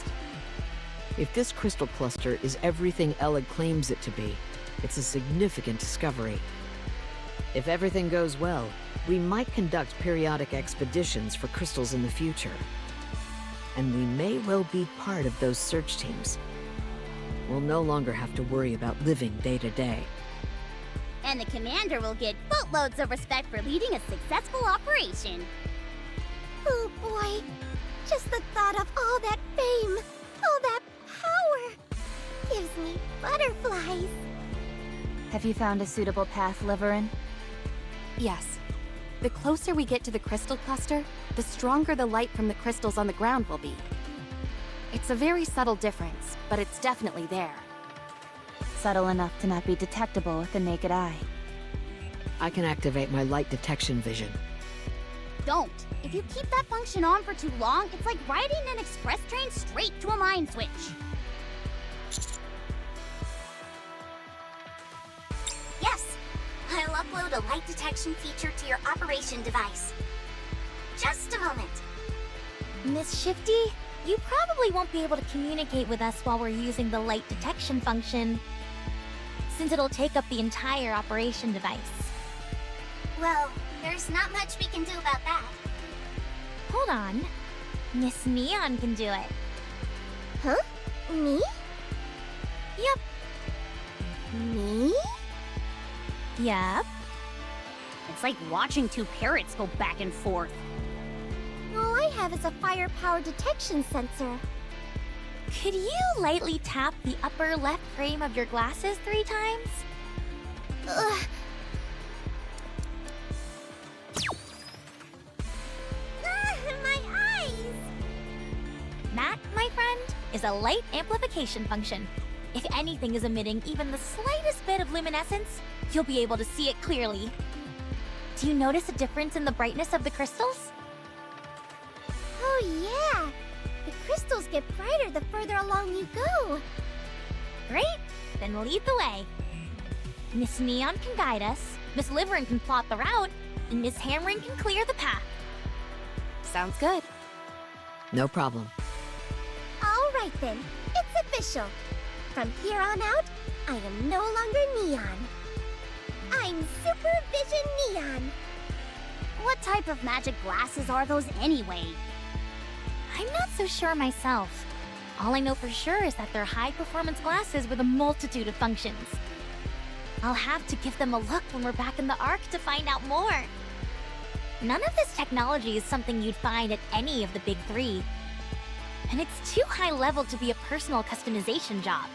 If this crystal cluster is everything Ellig claims it to be, it's a significant discovery. If everything goes well, we might conduct periodic expeditions for crystals in the future. And we may well be part of those search teams. We'll no longer have to worry about living day to day. And the commander will get boatloads of respect for leading a successful operation. Oh boy. Just the thought of all that fame, all that power, gives me butterflies. Have you found a suitable path, Liveryn? Yes. The closer we get to the crystal cluster, the stronger the light from the crystals on the ground will be. It's a very subtle difference, but it's definitely there. Subtle enough to not be detectable with the naked eye. I can activate my light detection vision. Don't. If you keep that function on for too long, it's like riding an express train straight to a mind switch. Yes, I'll upload a light detection feature to your operation device. Just a moment. Miss Shifty, you probably won't be able to communicate with us while we're using the light detection function, since it'll take up the entire operation device. Well, there's not much we can do about that. Hold on. Miss Neon can do it. Huh? Me? Yep. Me? Yep. It's like watching two parrots go back and forth. All I have is a firepower detection sensor. Could you lightly tap the upper left frame of your glasses 3 times? Ugh. My eyes! That, my friend, is a light amplification function. If anything is emitting even the slightest bit of luminescence, you'll be able to see it clearly. Do you notice a difference in the brightness of the crystals? Oh yeah! The crystals get brighter the further along you go. Great! Then lead the way. Miss Neon can guide us, Miss Liveryn can plot the route, and Miss Hammering can clear the path. Sounds good. No problem. All right then, it's official. From here on out, I am no longer Neon. I'm Supervision Neon. What type of magic glasses are those anyway? I'm not so sure myself. All I know for sure is that they're high-performance glasses with a multitude of functions. I'll have to give them a look when we're back in the Ark to find out more. None of this technology is something you'd find at any of the big three. And it's too high level to be a personal customization job.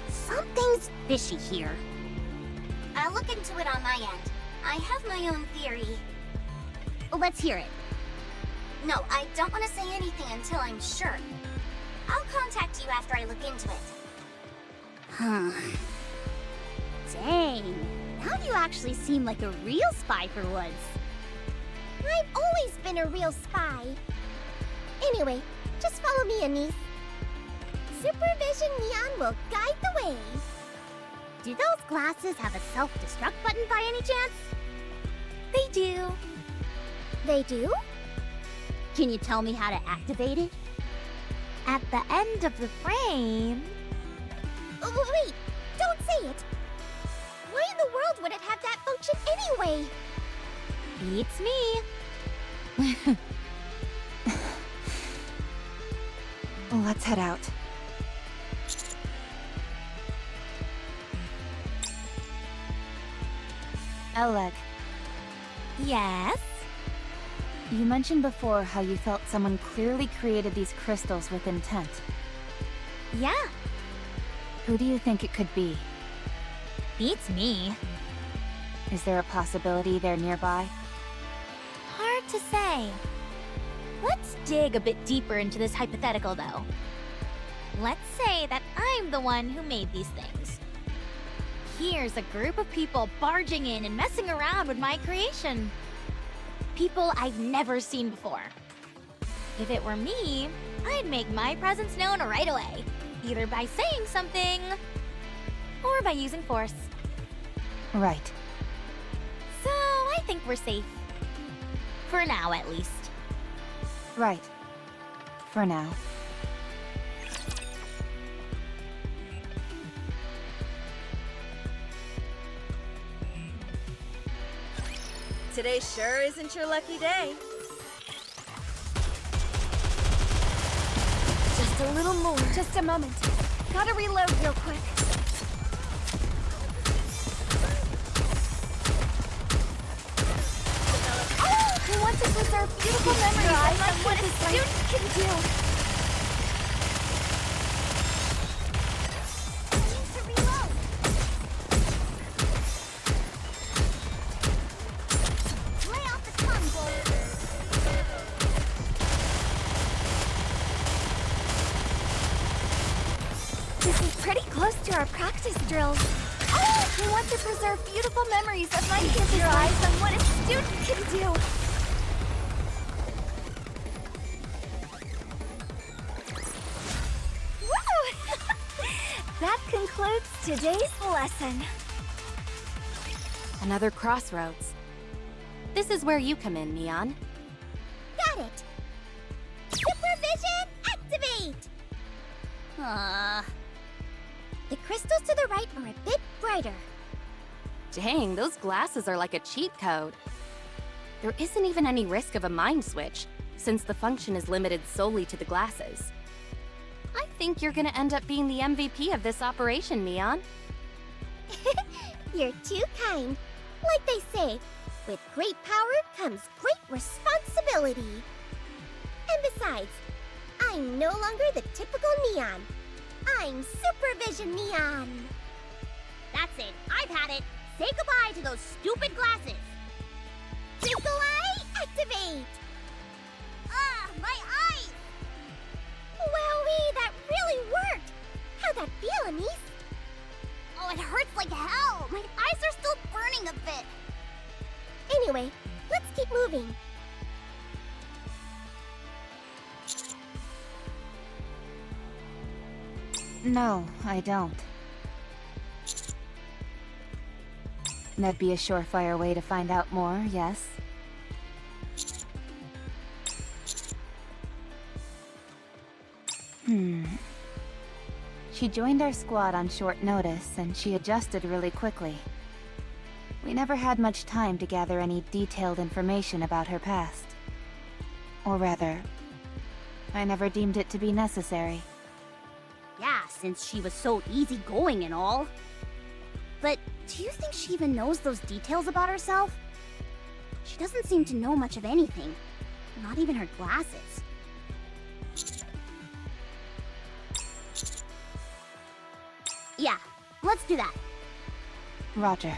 Something's fishy here. I'll look into it on my end. I have my own theory. Let's hear it. No, I don't want to say anything until I'm sure. I'll contact you after I look into it. Huh. Dang. Now you actually seem like a real spy for once. I've always been a real spy. Anyway, just follow me, Anise. Supervision Neon will guide the way. Do those glasses have a self-destruct button by any chance? They do. They do? Can you tell me how to activate it? At the end of the frame... Oh, wait, don't say it. Why in the world would it have that function anyway? Beats me. Let's head out. Eleg, Yes? you mentioned before how you felt someone clearly created these crystals with intent. Yeah, Who do you think it could be? beats me. Is there a possibility they're nearby? Hard to say. Let's dig a bit deeper into this hypothetical, though. Let's say that I'm the one who made these things. Here's a group of people barging in and messing around with my creation. People I've never seen before. If it were me, I'd make my presence known right away, either by saying something or by using force. Right. So I think we're safe. For now, at least. Right. For now. Today sure isn't your lucky day. Just a little more. Just a moment. Gotta reload real quick. I want to preserve beautiful memories of what a student can do. I need to reload. Lay off the tongue, boy. This is pretty close to our practice drills. I want to preserve beautiful memories of my campus life and what a student can do. Woo! That concludes today's lesson. Another crossroads. This is where you come in, Neon. Got it. Supervision activate! The crystals to the right are a bit brighter. Dang, those glasses are like a cheat code. There isn't even any risk of a mind switch, since the function is limited solely to the glasses. I think you're gonna end up being the MVP of this operation, Neon. You're too kind. Like they say, with great power comes great responsibility. And besides, I'm no longer the typical Neon. I'm Supervision Neon. That's it. I've had it. Say goodbye to those stupid glasses. Twinkle Eye activate! Ah, my eyes! Wowee, that really worked! How'd that feel, Anise? Oh, it hurts like hell. My eyes are still burning a bit. Anyway, let's keep moving. No, I don't. That'd be a surefire way to find out more, yes? She joined our squad on short notice, and she adjusted really quickly. We never had much time to gather any detailed information about her past. Or rather, I never deemed it to be necessary. Yeah, since she was so easygoing and all. But do you think she even knows those details about herself? She doesn't seem to know much of anything. Not even her glasses. Yeah, let's do that. Roger.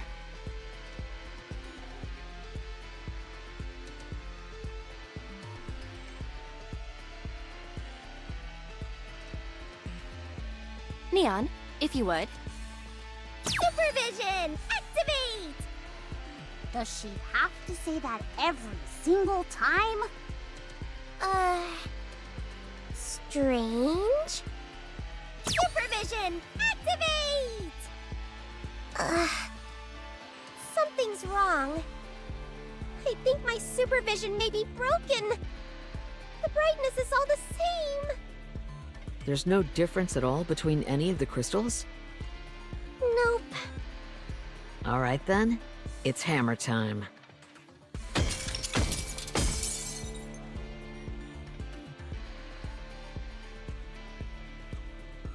Neon, if you would. Supervision! Activate! Does she have to say that every single time? Strange? Supervision! Activate! Something's wrong. I think my supervision may be broken. The brightness is all the same. There's no difference at all between any of the crystals? Nope. All right then, it's hammer time.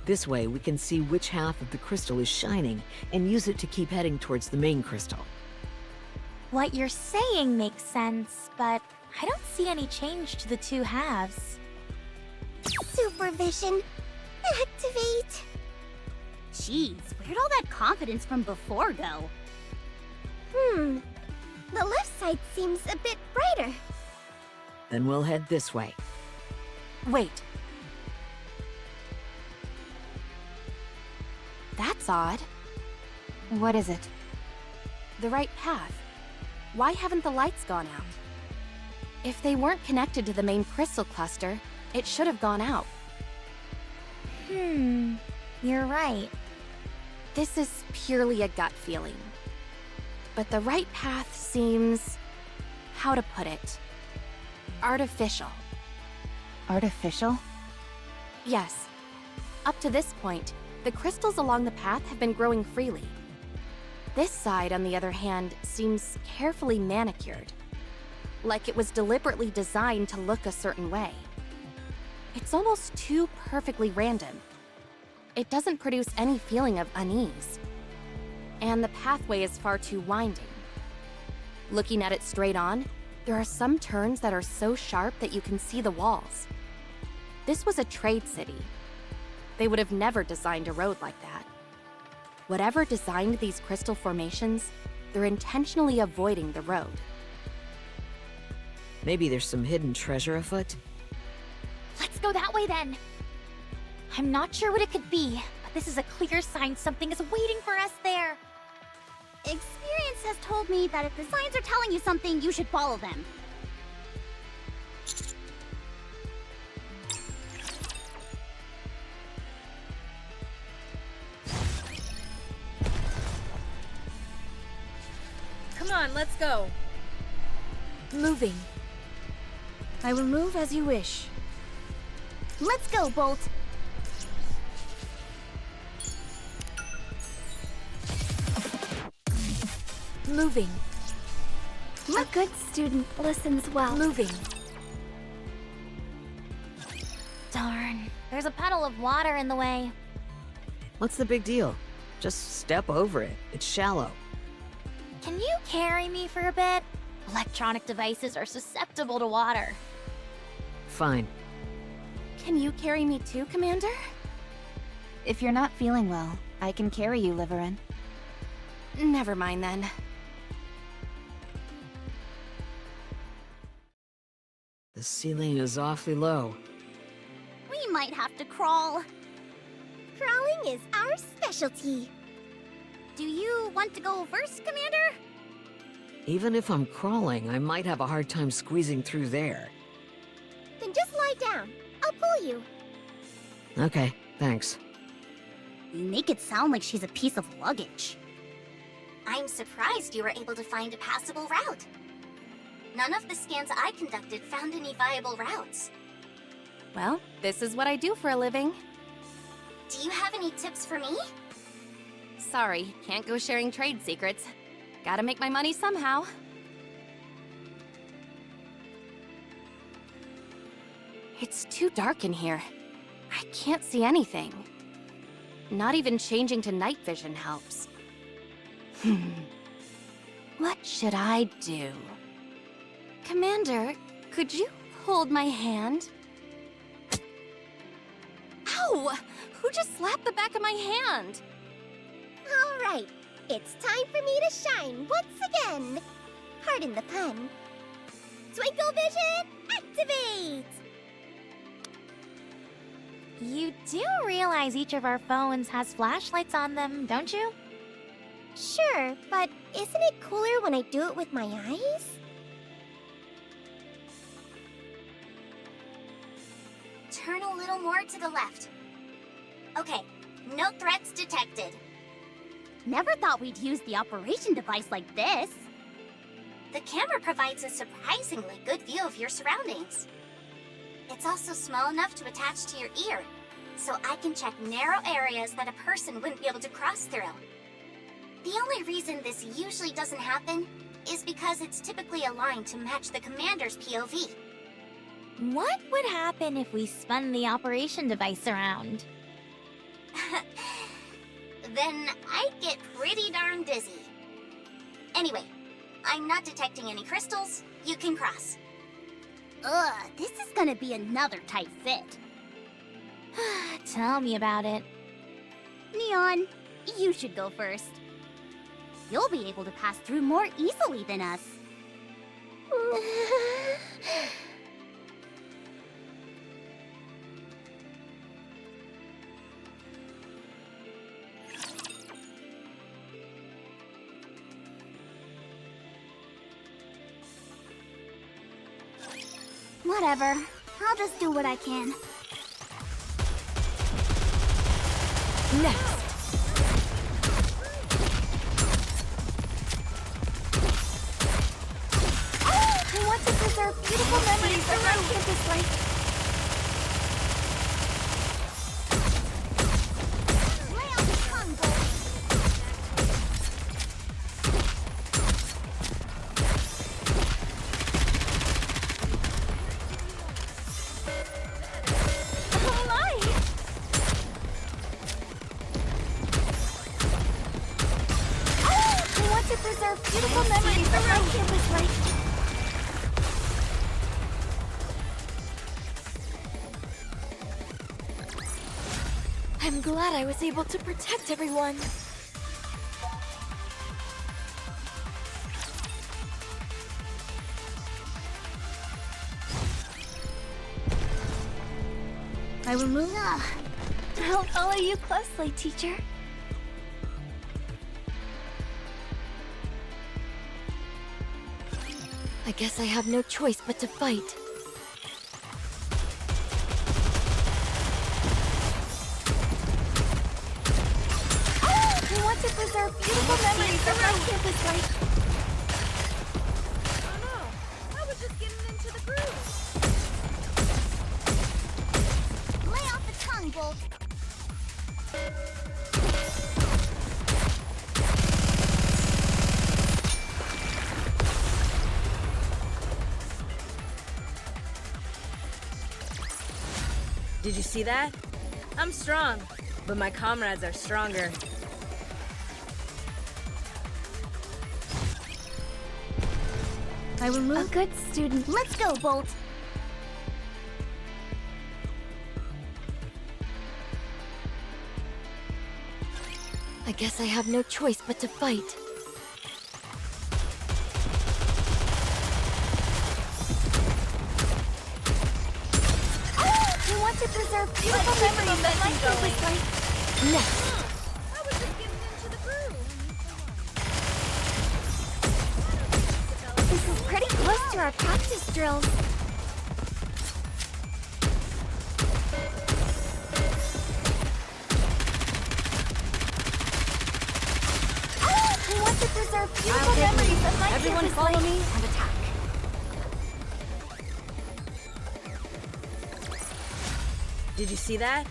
This way we can see which half of the crystal is shining and use it to keep heading towards the main crystal. What you're saying makes sense, but I don't see any change to the two halves. Supervision. Activate. Jeez, where'd all that confidence from before go? The left side seems a bit brighter. Then we'll head this way. Wait. That's odd. What is it? The right path. Why haven't the lights gone out? If they weren't connected to the main crystal cluster, it should have gone out. You're right. This is purely a gut feeling. But the right path seems... how to put it? Artificial. Artificial? Yes. Up to this point, the crystals along the path have been growing freely. This side, on the other hand, seems carefully manicured. Like it was deliberately designed to look a certain way. It's almost too perfectly random. It doesn't produce any feeling of unease. And the pathway is far too winding. Looking at it straight on, there are some turns that are so sharp that you can see the walls. This was a trade city. They would have never designed a road like that. Whatever designed these crystal formations, they're intentionally avoiding the road. Maybe there's some hidden treasure afoot? Let's go that way then. I'm not sure what it could be, but this is a clear sign something is waiting for us there. Experience has told me that if the signs are telling you something, you should follow them. Come on, let's go. Moving. I will move as you wish. Let's go, Bolt. Moving. A good student listens well. Moving. Darn, there's a puddle of water in the way. What's the big deal? Just step over it. It's shallow. Can you carry me for a bit? Electronic devices are susceptible to water. Fine. Can you carry me too, Commander? If you're not feeling well, I can carry you, Liveryn. Never mind then. The ceiling is awfully low. We might have to crawl. Crawling is our specialty. Do you want to go first, Commander? Even if I'm crawling, I might have a hard time squeezing through there. Then just lie down. I'll pull you. Okay, thanks. You make it sound like she's a piece of luggage. I'm surprised you were able to find a passable route. None of the scans I conducted found any viable routes. Well, this is what I do for a living. Do you have any tips for me? Sorry, can't go sharing trade secrets. Gotta make my money somehow. It's too dark in here. I can't see anything. Not even changing to night vision helps. What should I do? Commander, could you hold my hand? Ow! Who just slapped the back of my hand? All right, it's time for me to shine once again. Pardon the pun. Twinkle vision, activate! You do realize each of our phones has flashlights on them, don't you? Sure, but isn't it cooler when I do it with my eyes? Turn a little more to the left. Okay, no threats detected. Never thought we'd use the operation device like this. The camera provides a surprisingly good view of your surroundings. It's also small enough to attach to your ear, so I can check narrow areas that a person wouldn't be able to cross through. The only reason this usually doesn't happen is because it's typically aligned to match the commander's POV. What would happen if we spun the operation device around? Then I'd get pretty darn dizzy. Anyway, I'm not detecting any crystals. You can cross. Ugh, this is gonna be another tight fit. Tell me about it. Neon, you should go first. You'll be able to pass through more easily than us. Whatever. I'll just do what I can. Next! I want to preserve beautiful memories of my campus life. Lay out the tongue, boy. Oh my! I want to preserve beautiful memories of my campus life. I'm glad I was able to protect everyone. I will move. I'll follow you closely, teacher. I guess I have no choice but to fight. I want to preserve beautiful memories of my campus life. Oh no! I was just getting into the groove. Lay off the tongue, Bolt. Did you see that? I'm strong, but my comrades are stronger. I will A move. good student. Let's go, Bolt. I guess I have no choice but to fight. I want to preserve beautiful memories of my campus life. Next! I was just getting into the groove. This is pretty close to our practice drills. I want to preserve beautiful memories of my Everyone campus follow life. me and attack. Did you see that?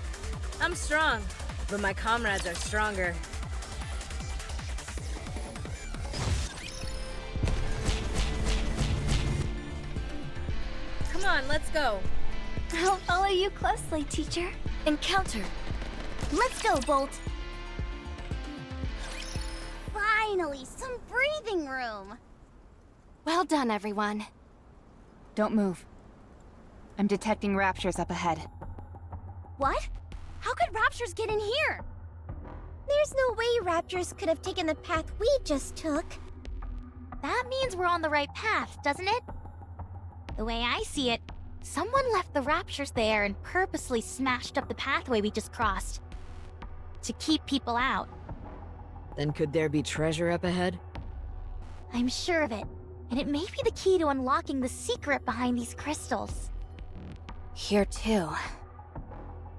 I'm strong, but my comrades are stronger. Come on, let's go. I'll follow you closely, teacher. Encounter. Let's go, Bolt. Finally, some breathing room. Well done, everyone. Don't move. I'm detecting raptures up ahead. What? How could raptures get in here? There's no way raptors could have taken the path we just took. That means we're on the right path, doesn't it? The way I see it, someone left the raptures there and purposely smashed up the pathway we just crossed. To keep people out. Then could there be treasure up ahead? I'm sure of it. And it may be the key to unlocking the secret behind these crystals. Here too.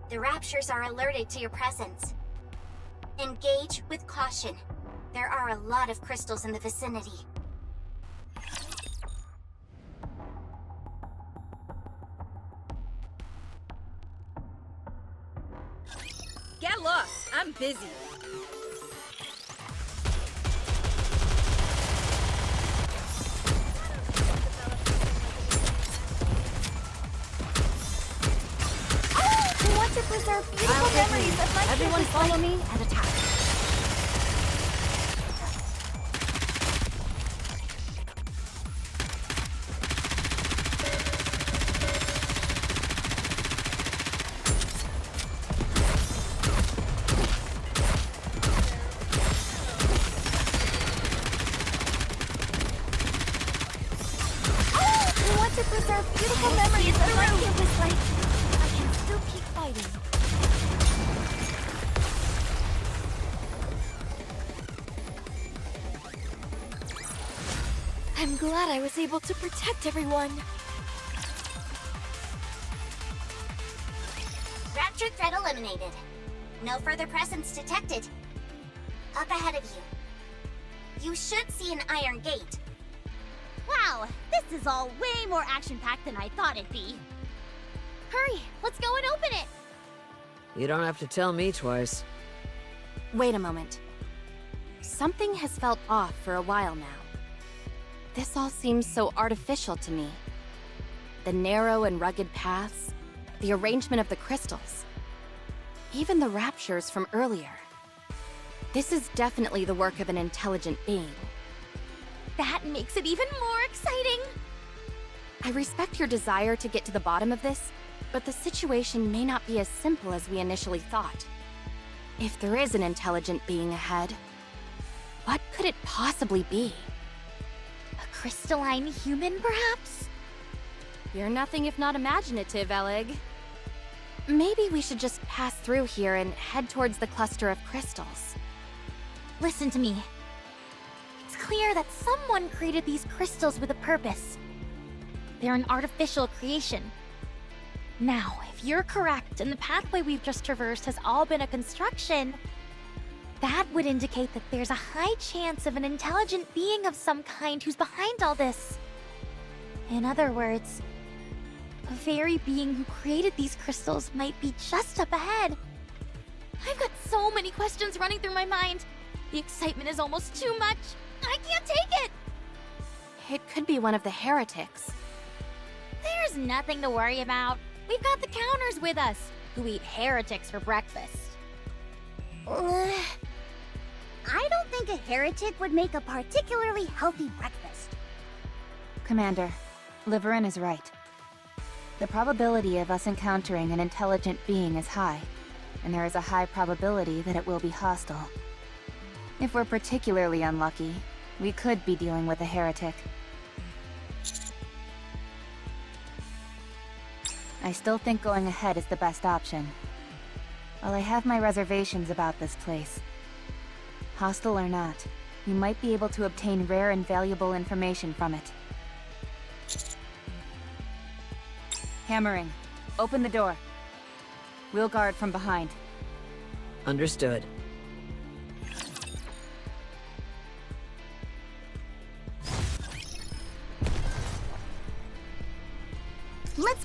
The raptures are alerted to your presence. Engage with caution. There are a lot of crystals in the vicinity. Get lost. I'm busy. I want to preserve beautiful memories of my Everyone campus follow life. me and attack. I want to preserve beautiful memories of my campus life. I can still keep fighting. I'm glad I was able to protect everyone. Rapture threat eliminated. No further presence detected. Up ahead of you. You should see an iron gate. Wow, this is all way more action-packed than I thought it'd be. Hurry, let's go and open it! You don't have to tell me twice. Wait a moment. Something has felt off for a while now. This all seems so artificial to me. The narrow and rugged paths, the arrangement of the crystals, even the raptures from earlier. This is definitely the work of an intelligent being. That makes it even more exciting! I respect your desire to get to the bottom of this, but the situation may not be as simple as we initially thought. If there is an intelligent being ahead, what could it possibly be? A crystalline human, perhaps? You're nothing if not imaginative, Elig. Maybe we should just pass through here and head towards the cluster of crystals. Listen to me. It's clear that someone created these crystals with a purpose. They're an artificial creation. Now, if you're correct and the pathway we've just traversed has all been a construction, that would indicate that there's a high chance of an intelligent being of some kind who's behind all this. In other words, the very being who created these crystals might be just up ahead. I've got so many questions running through my mind. The excitement is almost too much. I can't take it! It could be one of the heretics. There's nothing to worry about. We've got the counters with us, who eat heretics for breakfast. I don't think a heretic would make a particularly healthy breakfast. Commander, Liveryn is right. The probability of us encountering an intelligent being is high, and there is a high probability that it will be hostile. If we're particularly unlucky, we could be dealing with a heretic. I still think going ahead is the best option. While I have my reservations about this place. Hostile or not, we might be able to obtain rare and valuable information from it. Hammering. Open the door. We'll guard from behind. Understood.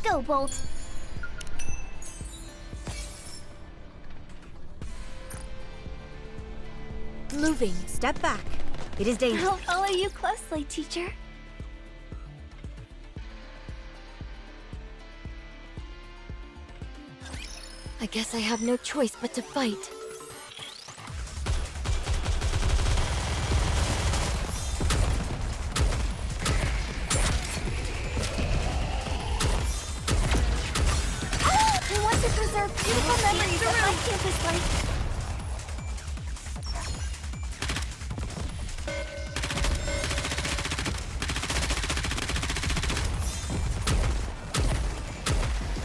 go, Bolt. Moving. Step back. It is dangerous. I'll follow you closely, teacher. I guess I have no choice but to fight. I want to preserve beautiful memories of my campus life.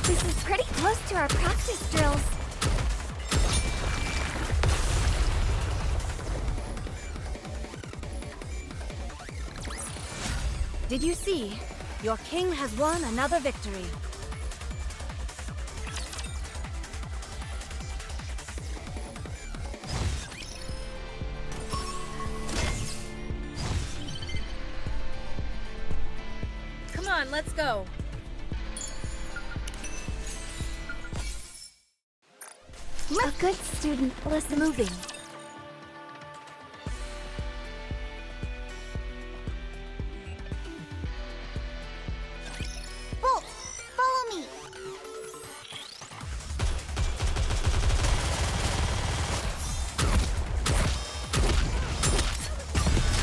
This is pretty close to our practice drills. Did you see? Your king has won another victory. Come on, let's go. A good student, listen. Moving. Bolt, follow me.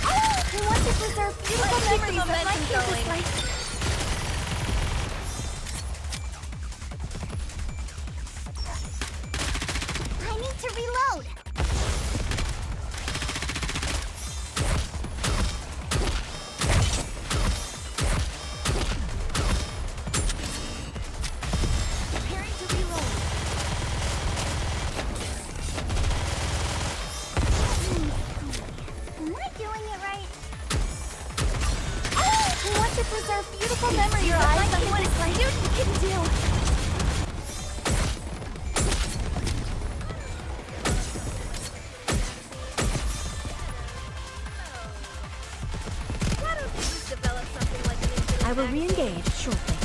I want to preserve beautiful Let's keep the memories of my momentum campus going. life. I need to reload. Preparing to reload. Am I doing it right? I want to preserve beautiful memories of my campus life. Student can do. Why don't you just develop something like an infinite I will action? re-engage shortly.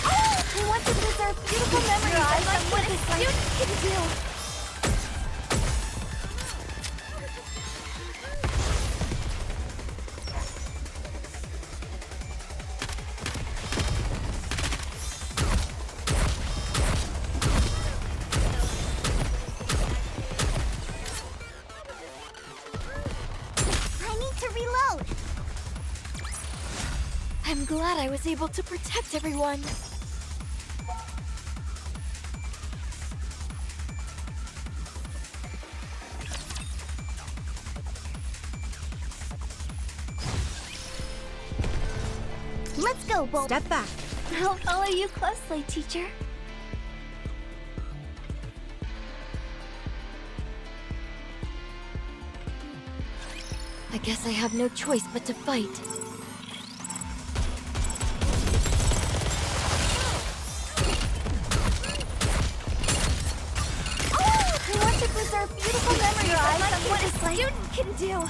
I want to preserve beautiful memories of my campus life. Student can do. I need to reload. I'm glad I was able to protect everyone. Let's go, Bolt. Step back. I'll follow you closely, teacher. I guess I have no choice but to fight. I want to preserve beautiful memories of my campus life. Student can do.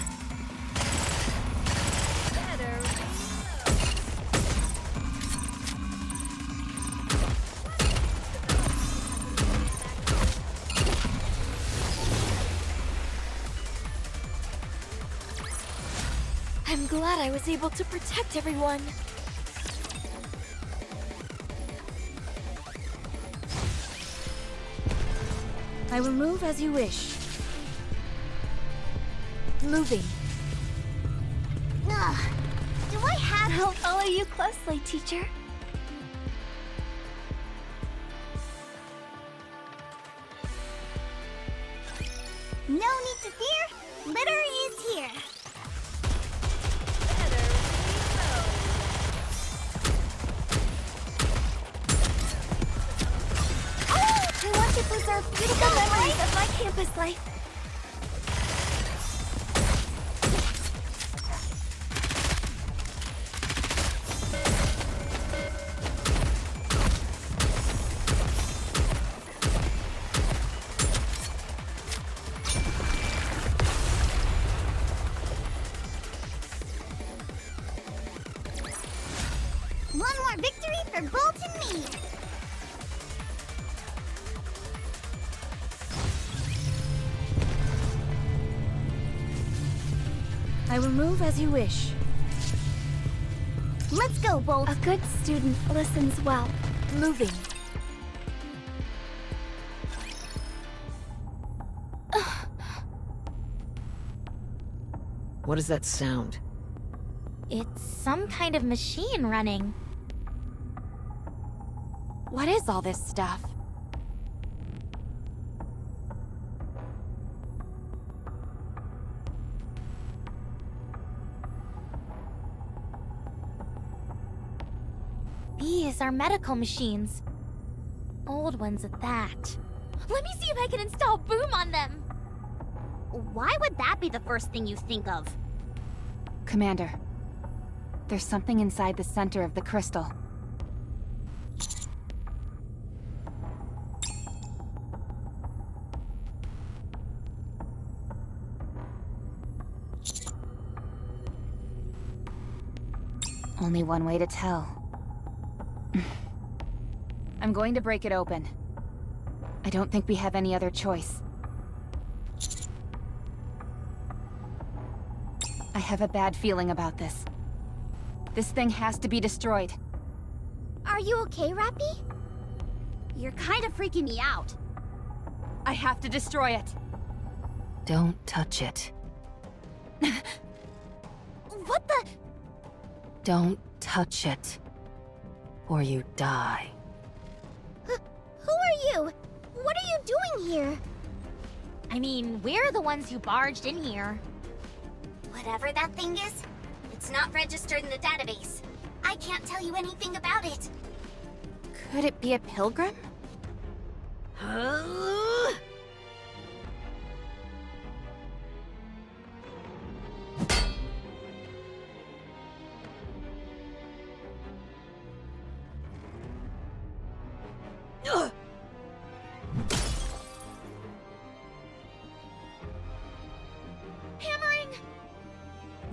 I'm glad I was able to protect everyone. I will move as you wish. Moving. Ugh. Do I have I'll follow you closely, teacher. No need to fear. Litter is here. I want to preserve beautiful memories of my campus life. One more victory for Bolt and me! I will move as you wish. Let's go, Bolt! A good student listens well. Moving. What is that sound? It's some kind of machine running. What is all this stuff? These are medical machines. Old ones at that. Let me see if I can install Boom on them! Why would that be the first thing you think of? Commander, there's something inside the center of the crystal. Only one way to tell. I'm going to break it open. I don't think we have any other choice. I have a bad feeling about this. This thing has to be destroyed. Are you okay, Rapi? You're kind of freaking me out. I have to destroy it. Don't touch it. What the? Don't touch it. Or you die. Who are you? What are you doing here? I mean, we're the ones who barged in here. Whatever that thing is, it's not registered in the database. I can't tell you anything about it. Could it be a pilgrim? Hammering!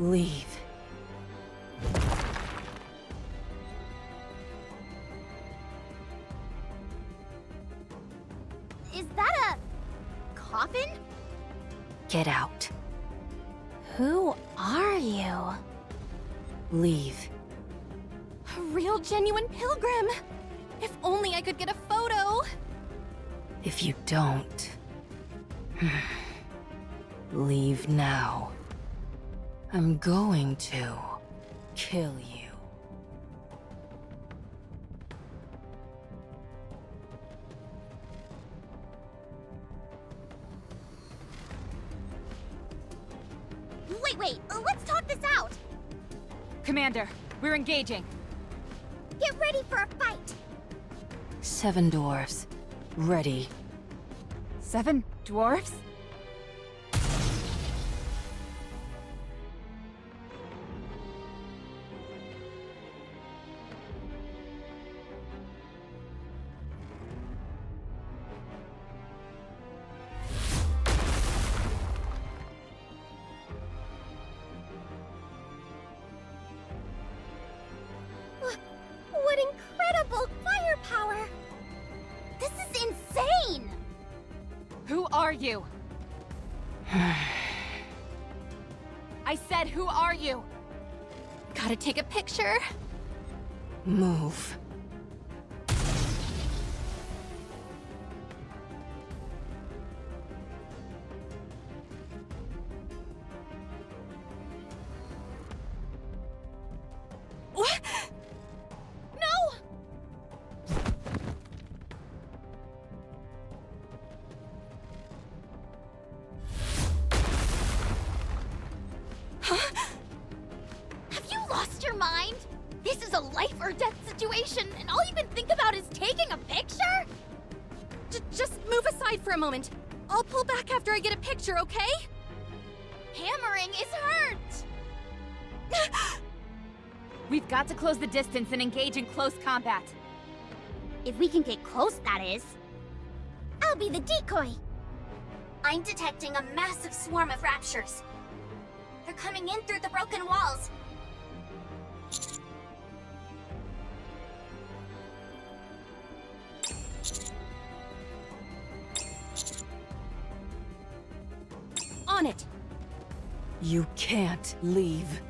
Leave. Is that a coffin? Get out. Who are you? Leave. A real genuine pilgrim! If only I could get a photo! If you don't... leave now. I'm going to kill you. Wait, let's talk this out! Commander, we're engaging. Get ready for a fight! 7 dwarves. Ready. 7 dwarves? What incredible firepower! This is insane! Who are you? I said, who are you? Gotta take a picture. Move. What? No! Have you lost your mind? This is a life or death situation, and all you can think about is taking a picture? Just move aside for a moment. I'll pull back after I get a picture, okay? Hammering is hurt! We've got to close the distance and engage in close combat. If we can get close, that is. I'll be the decoy! I'm detecting a massive swarm of raptures. They're coming in through the broken walls. You can't leave.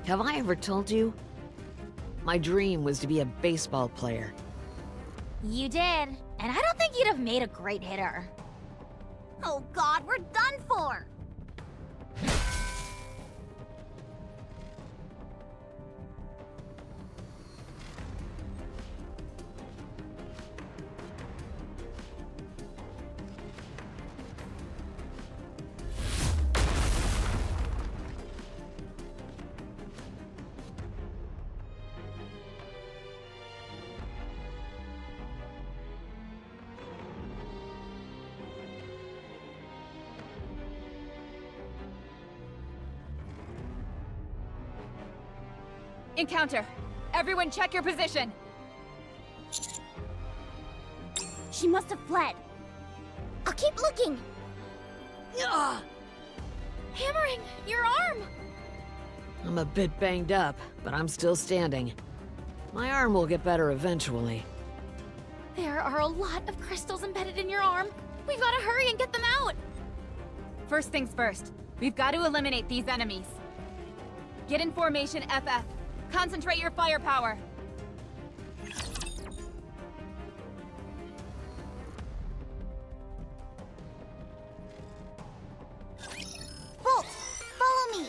Have I ever told you? My dream was to be a baseball player. You did, and I don't think you'd have made a great hitter. Oh god, we're done for! Encounter! Everyone check your position! She must have fled. I'll keep looking. Ugh. Hammering, your arm! I'm a bit banged up, but I'm still standing. My arm will get better eventually. There are a lot of crystals embedded in your arm. We've got to hurry and get them out. First things first, we've got to eliminate these enemies. Get in formation FF. Concentrate your firepower. Bolt, follow me.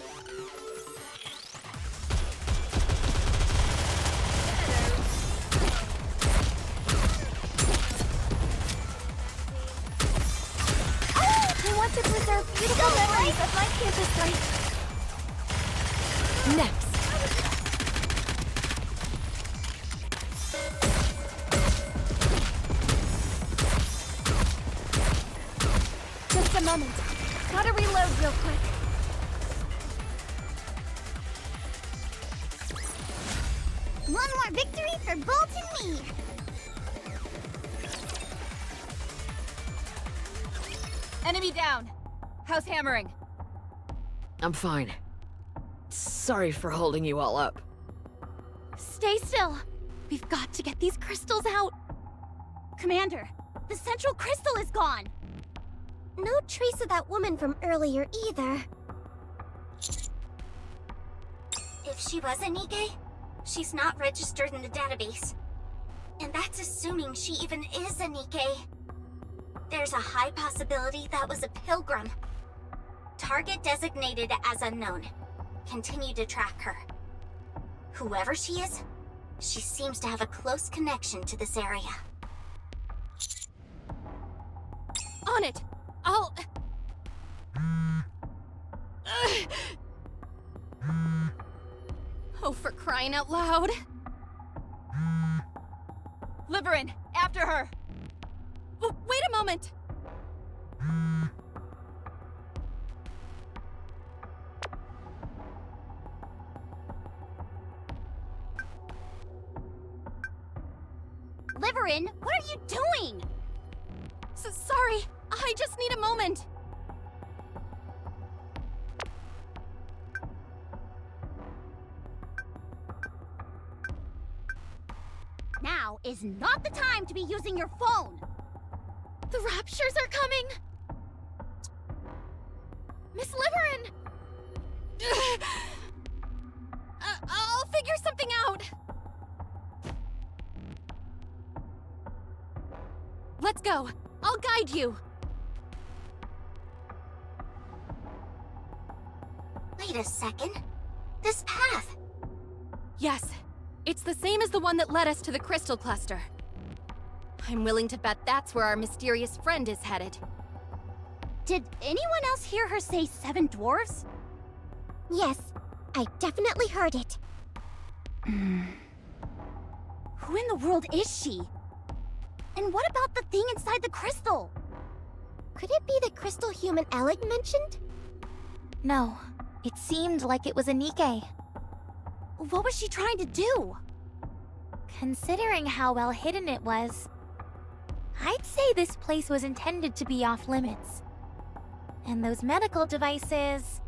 I want to preserve beautiful memories of my campus life. Next. Just a moment. Gotta reload real quick. One more victory for Bolt and me. Enemy down. How's hammering? I'm fine. Sorry for holding you all up. Stay still. We've got to get these crystals out. Commander, the central crystal is gone. No trace of that woman from earlier either. If she was a NIKKE, she's not registered in the database. And that's assuming she even is a NIKKE. There's a high possibility that was a pilgrim. Target designated as unknown. Continue to track her. Whoever she is, she seems to have a close connection to this area. On it! I'll... Oh, for crying out loud. Liveryn, after her! Wait a moment! Liveryn, what are you doing? Sorry, I just need a moment. Now is not the time to be using your phone. The Raptures are coming! Miss Liveryn! I'll figure something out. Let's go. I'll guide you. Wait a second. This path. Yes, it's the same as the one that led us to the crystal cluster. I'm willing to bet that's where our mysterious friend is headed. Did anyone else hear her say 7 dwarves? Yes, I definitely heard it. Who in the world is she? And what about the thing inside the crystal? Could it be the crystal human Alec mentioned? No, it seemed like it was a NIKKE. What was she trying to do? Considering how well hidden it was, I'd say this place was intended to be off limits. And those medical devices...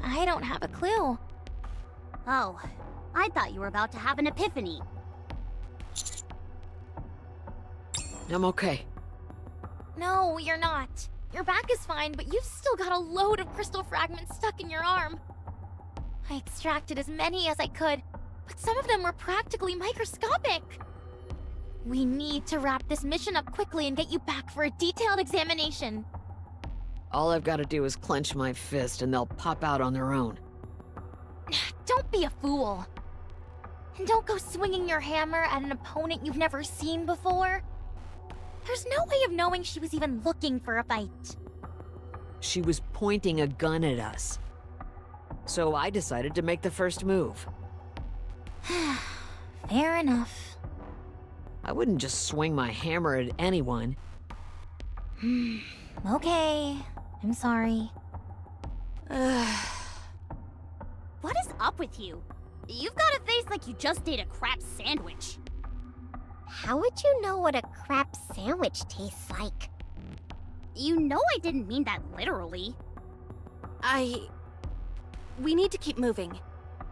I don't have a clue. Oh, I thought you were about to have an epiphany. I'm okay. No, you're not. Your back is fine, but you've still got a load of crystal fragments stuck in your arm. I extracted as many as I could, but some of them were practically microscopic. We need to wrap this mission up quickly and get you back for a detailed examination. All I've got to do is clench my fist and they'll pop out on their own. Don't be a fool. And don't go swinging your hammer at an opponent you've never seen before. There's no way of knowing she was even looking for a fight. She was pointing a gun at us. So I decided to make the first move. Fair enough. I wouldn't just swing my hammer at anyone. Okay, I'm sorry. What is up with you? You've got a face like you just ate a crap sandwich. How would you know what a crap sandwich tastes like? You know I didn't mean that literally. We need to keep moving.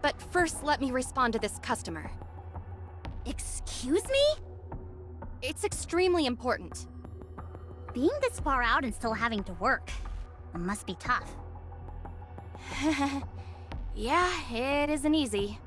But first, let me respond to this customer. Excuse me? It's extremely important. Being this far out and still having to work must be tough. Yeah, it isn't easy.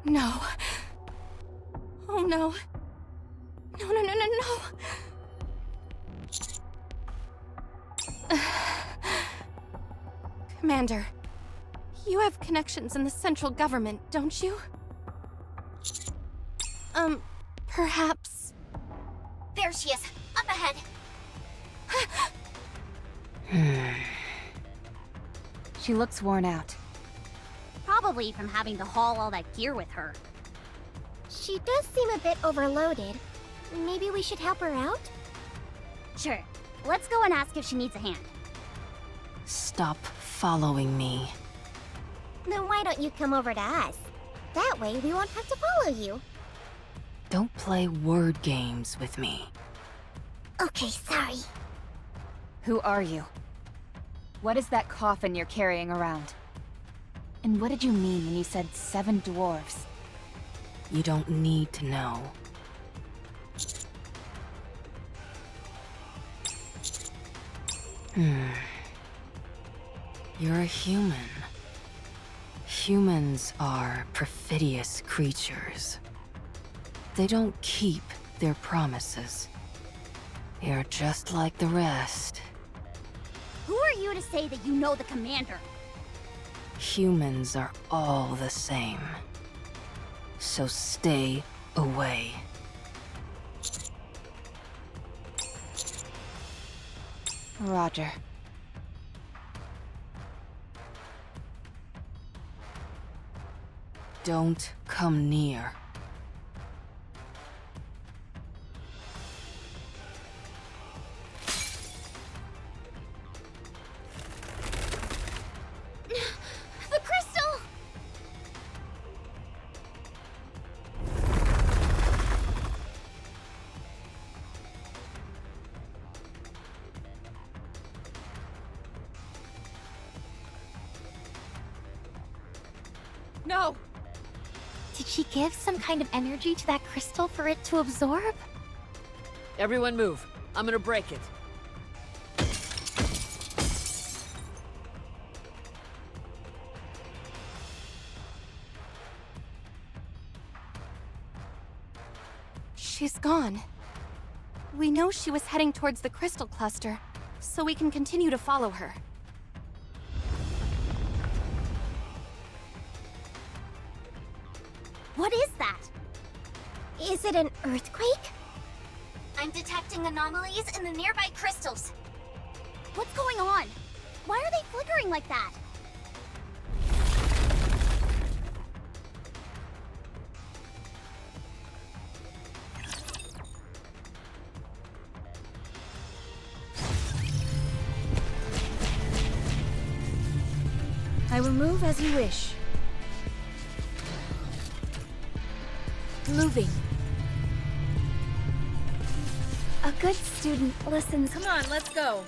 No. Oh no. No. Commander, you have connections in the central government, don't you? Perhaps... There she is, up ahead. She looks worn out. Probably from having to haul all that gear with her. She does seem a bit overloaded. Maybe we should help her out? Sure, let's go and ask if she needs a hand. Stop following me. Then why don't you come over to us? That way we won't have to follow you. Don't play word games with me. Okay, sorry. Who are you? What is that coffin you're carrying around? And what did you mean when you said 7 dwarves? You don't need to know. You're a human. Humans are perfidious creatures. They don't keep their promises. You're just like the rest. Who are you to say that you know the commander? Humans are all the same. So stay away. Roger. Don't come near. The crystal! No! Did she give some kind of energy to that crystal for it to absorb? Everyone move. I'm gonna break it. She's gone. We know she was heading towards the crystal cluster, so we can continue to follow her. What is that? Is it an earthquake? I'm detecting anomalies in the nearby crystals. What's going on? Why are they flickering like that? will move as you wish. Moving. A good student listens. Come on, let's go.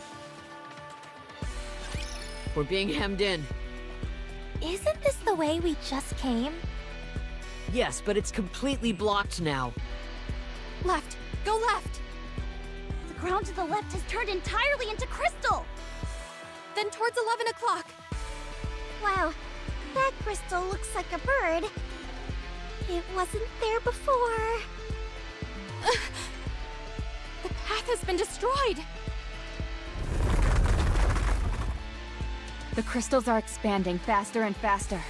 We're being hemmed in. Isn't this the way we just came? Yes, but it's completely blocked now. Left. Go left. The ground to the left has turned entirely into crystal! Then towards 11 o'clock. Wow, that crystal looks like a bird. It wasn't there before. The path has been destroyed. The crystals are expanding faster and faster.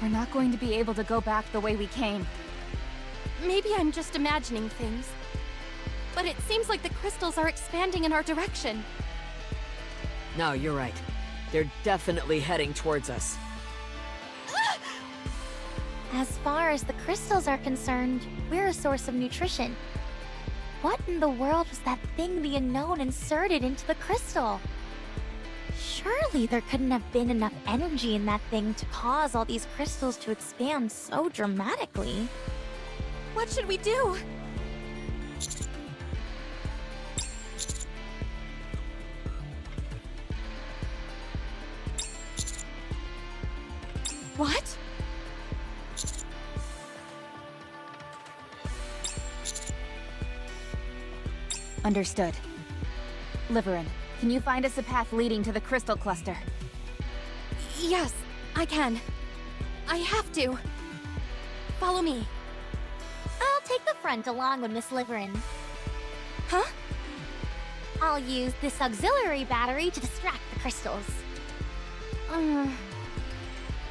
We're not going to be able to go back the way we came. Maybe I'm just imagining things. But it seems like the crystals are expanding in our direction. No, you're right. They're definitely heading towards us. As far as the crystals are concerned, we're a source of nutrition. What in the world was that thing the unknown inserted into the crystal? Surely there couldn't have been enough energy in that thing to cause all these crystals to expand so dramatically. What should we do? What? Understood. Liveryn, can you find us a path leading to the crystal cluster? Yes, I can. I have to. Follow me. I'll take the front along with Miss Liveryn. Huh? I'll use this auxiliary battery to distract the crystals.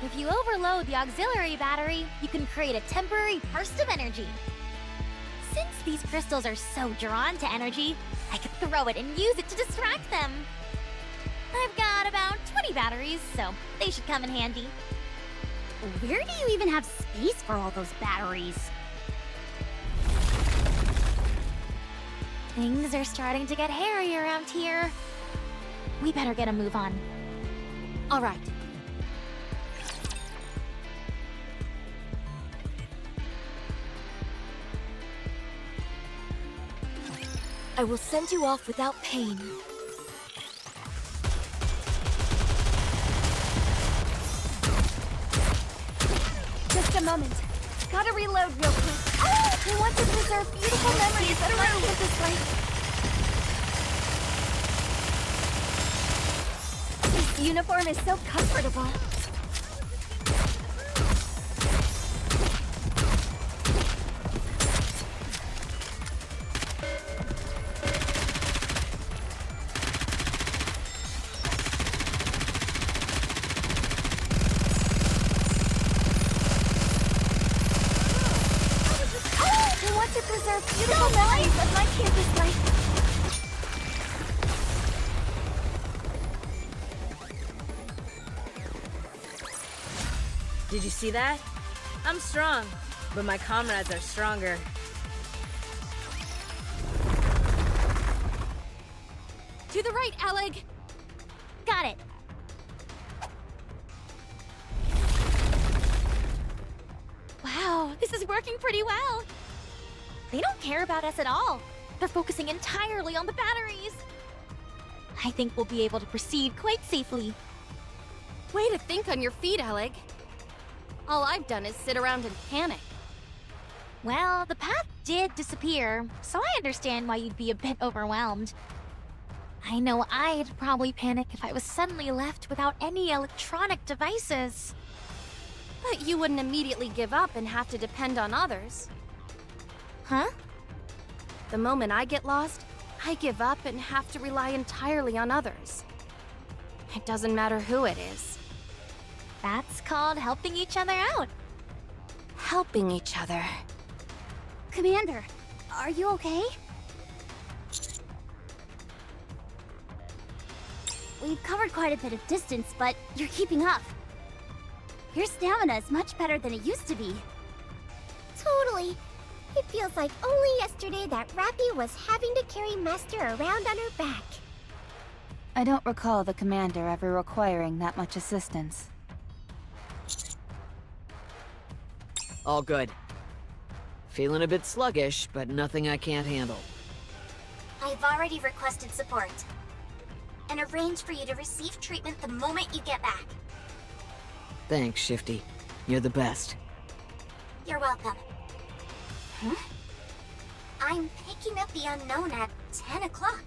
If you overload the auxiliary battery, you can create a temporary burst of energy. Since these crystals are so drawn to energy, I could throw it and use it to distract them. I've got about 20 batteries, so they should come in handy. Where do you even have space for all those batteries? Things are starting to get hairy around here. We better get a move on. All right. I will send you off without pain. Just a moment. Gotta reload real quick. Oh! I want to preserve beautiful memories of my campus life. This uniform is so comfortable. Beautiful memories of my campus life. Did you see that? I'm strong, but my comrades are stronger. To the right, Alec! Got it. Wow, this is working pretty well. They don't care about us at all. They're focusing entirely on the batteries. I think we'll be able to proceed quite safely. Way to think on your feet, Alec. All I've done is sit around and panic. Well, the path did disappear, so I understand why you'd be a bit overwhelmed. I know I'd probably panic if I was suddenly left without any electronic devices. But you wouldn't immediately give up and have to depend on others. Huh? The moment I get lost, I give up and have to rely entirely on others. It doesn't matter who it is. That's called helping each other out. Helping each other. Commander, are you okay? We've covered quite a bit of distance, but you're keeping up. Your stamina is much better than it used to be. Totally. It feels like only yesterday that Rapi was having to carry Master around on her back. I don't recall the commander ever requiring that much assistance. All good. Feeling a bit sluggish, but nothing I can't handle. I've already requested support. And arranged for you to receive treatment the moment you get back. Thanks, Shifty. You're the best. You're welcome. Huh? I'm picking up the unknown at 10 o'clock.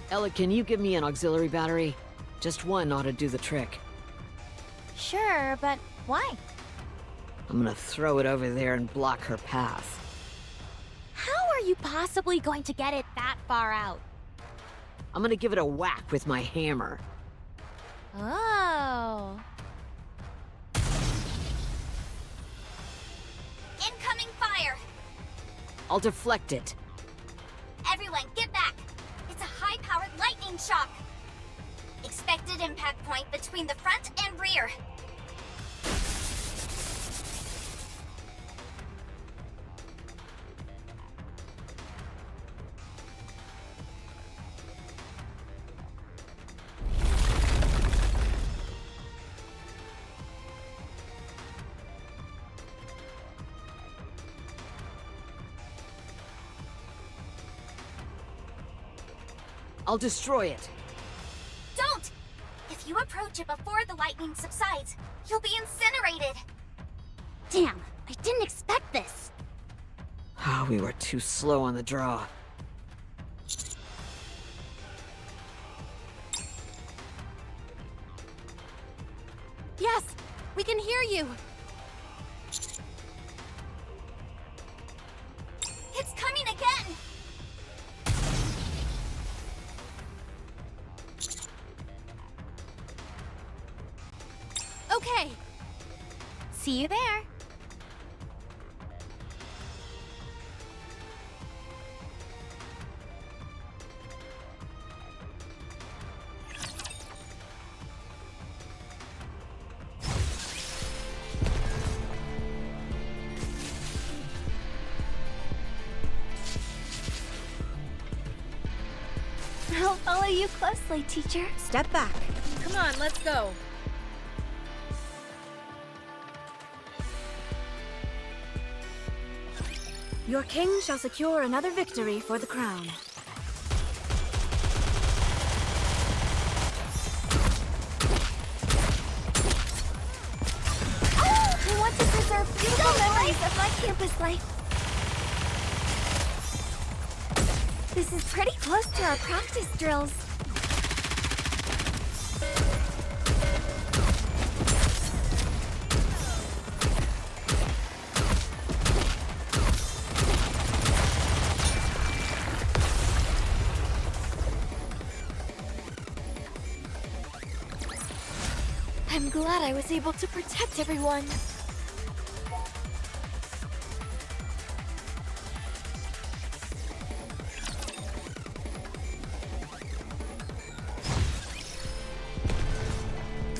Ella, can you give me an auxiliary battery? Just one ought to do the trick. Sure, but why? I'm gonna throw it over there and block her path. How are you possibly going to get it that far out? I'm gonna give it a whack with my hammer. Oh. Incoming fire! I'll deflect it. Everyone, get back! It's a high-powered lightning shock! Expected impact point between the front and rear. I'll destroy it. Don't! If you approach it before the lightning subsides, you'll be incinerated. Damn, I didn't expect this. Ah, we were too slow on the draw. Yes, we can hear you. It's coming again! Okay. See you there. I'll follow you closely, teacher. Step back. Come on, let's go. Your king shall secure another victory for the crown. I want to preserve beautiful memories of my campus life. This is pretty close to our practice drills. I'm glad I was able to protect everyone.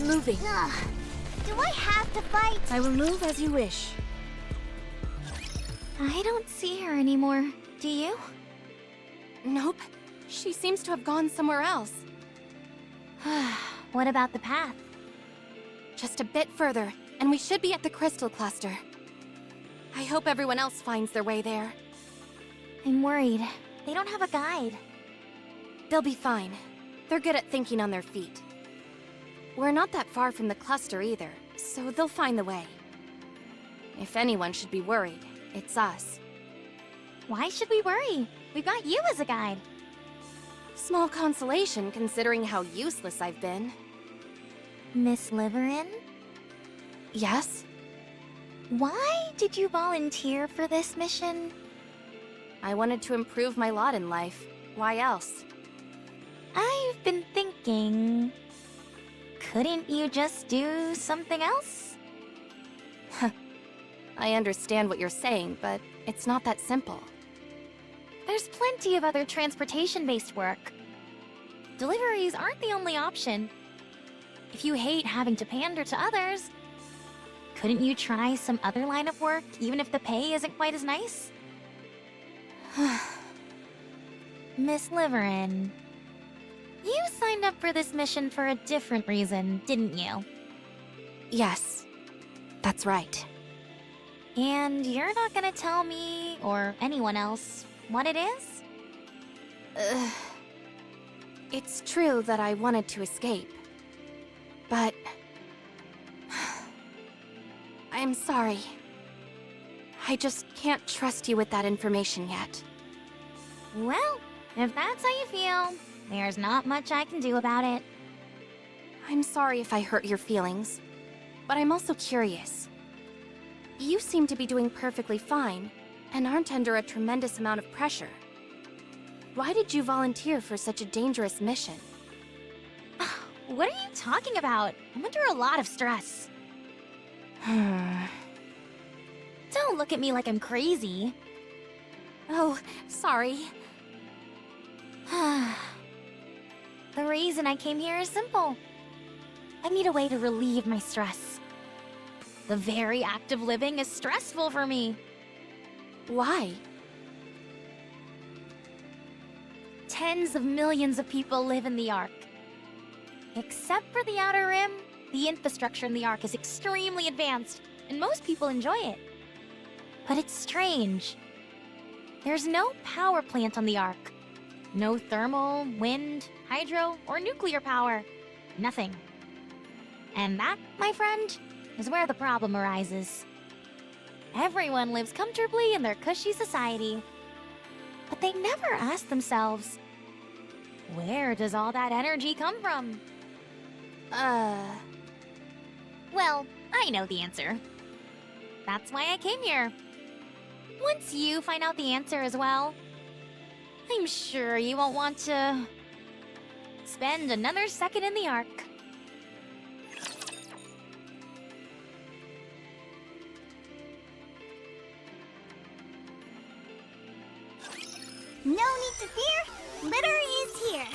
Moving. Ugh. Do I have to fight? I will move as you wish. I don't see her anymore. Do you? Nope. She seems to have gone somewhere else. What about the path? Just a bit further, and we should be at the crystal cluster. I hope everyone else finds their way there. I'm worried. They don't have a guide. They'll be fine. They're good at thinking on their feet. We're not that far from the cluster either, so they'll find the way. If anyone should be worried, it's us. Why should we worry? We've got you as a guide. Small consolation considering how useless I've been. Miss Liveryn? Yes? Why did you volunteer for this mission? I wanted to improve my lot in life. Why else? I've been thinking... Couldn't you just do something else? I understand what you're saying, but it's not that simple. There's plenty of other transportation-based work. Deliveries aren't the only option. If you hate having to pander to others, Couldn't you try some other line of work, even if the pay isn't quite as nice? Miss Liveryn, you signed up for this mission for a different reason, didn't you? Yes, that's right. And you're not gonna tell me, or anyone else, what it is? It's true that I wanted to escape. But... I'm sorry. I just can't trust you with that information yet. Well, if that's how you feel, there's not much I can do about it. I'm sorry if I hurt your feelings, but I'm also curious. You seem to be doing perfectly fine, and aren't under a tremendous amount of pressure. Why did you volunteer for such a dangerous mission? What are you talking about? I'm under a lot of stress. Don't look at me like I'm crazy. Oh, sorry. The reason I came here is simple. I need a way to relieve my stress. The very act of living is stressful for me. Why? Tens of millions of people live in the Ark. Except for the Outer Rim, the infrastructure in the Ark is extremely advanced, and most people enjoy it. But it's strange. There's no power plant on the Ark. No thermal, wind, hydro, or nuclear power. Nothing. And that, my friend, is where the problem arises. Everyone lives comfortably in their cushy society. But they never ask themselves, where does all that energy come from? Well, I know the answer. That's why I came here. Once you find out the answer as well, I'm sure you won't want to spend another second in the Ark. No need to fear. Litter is here.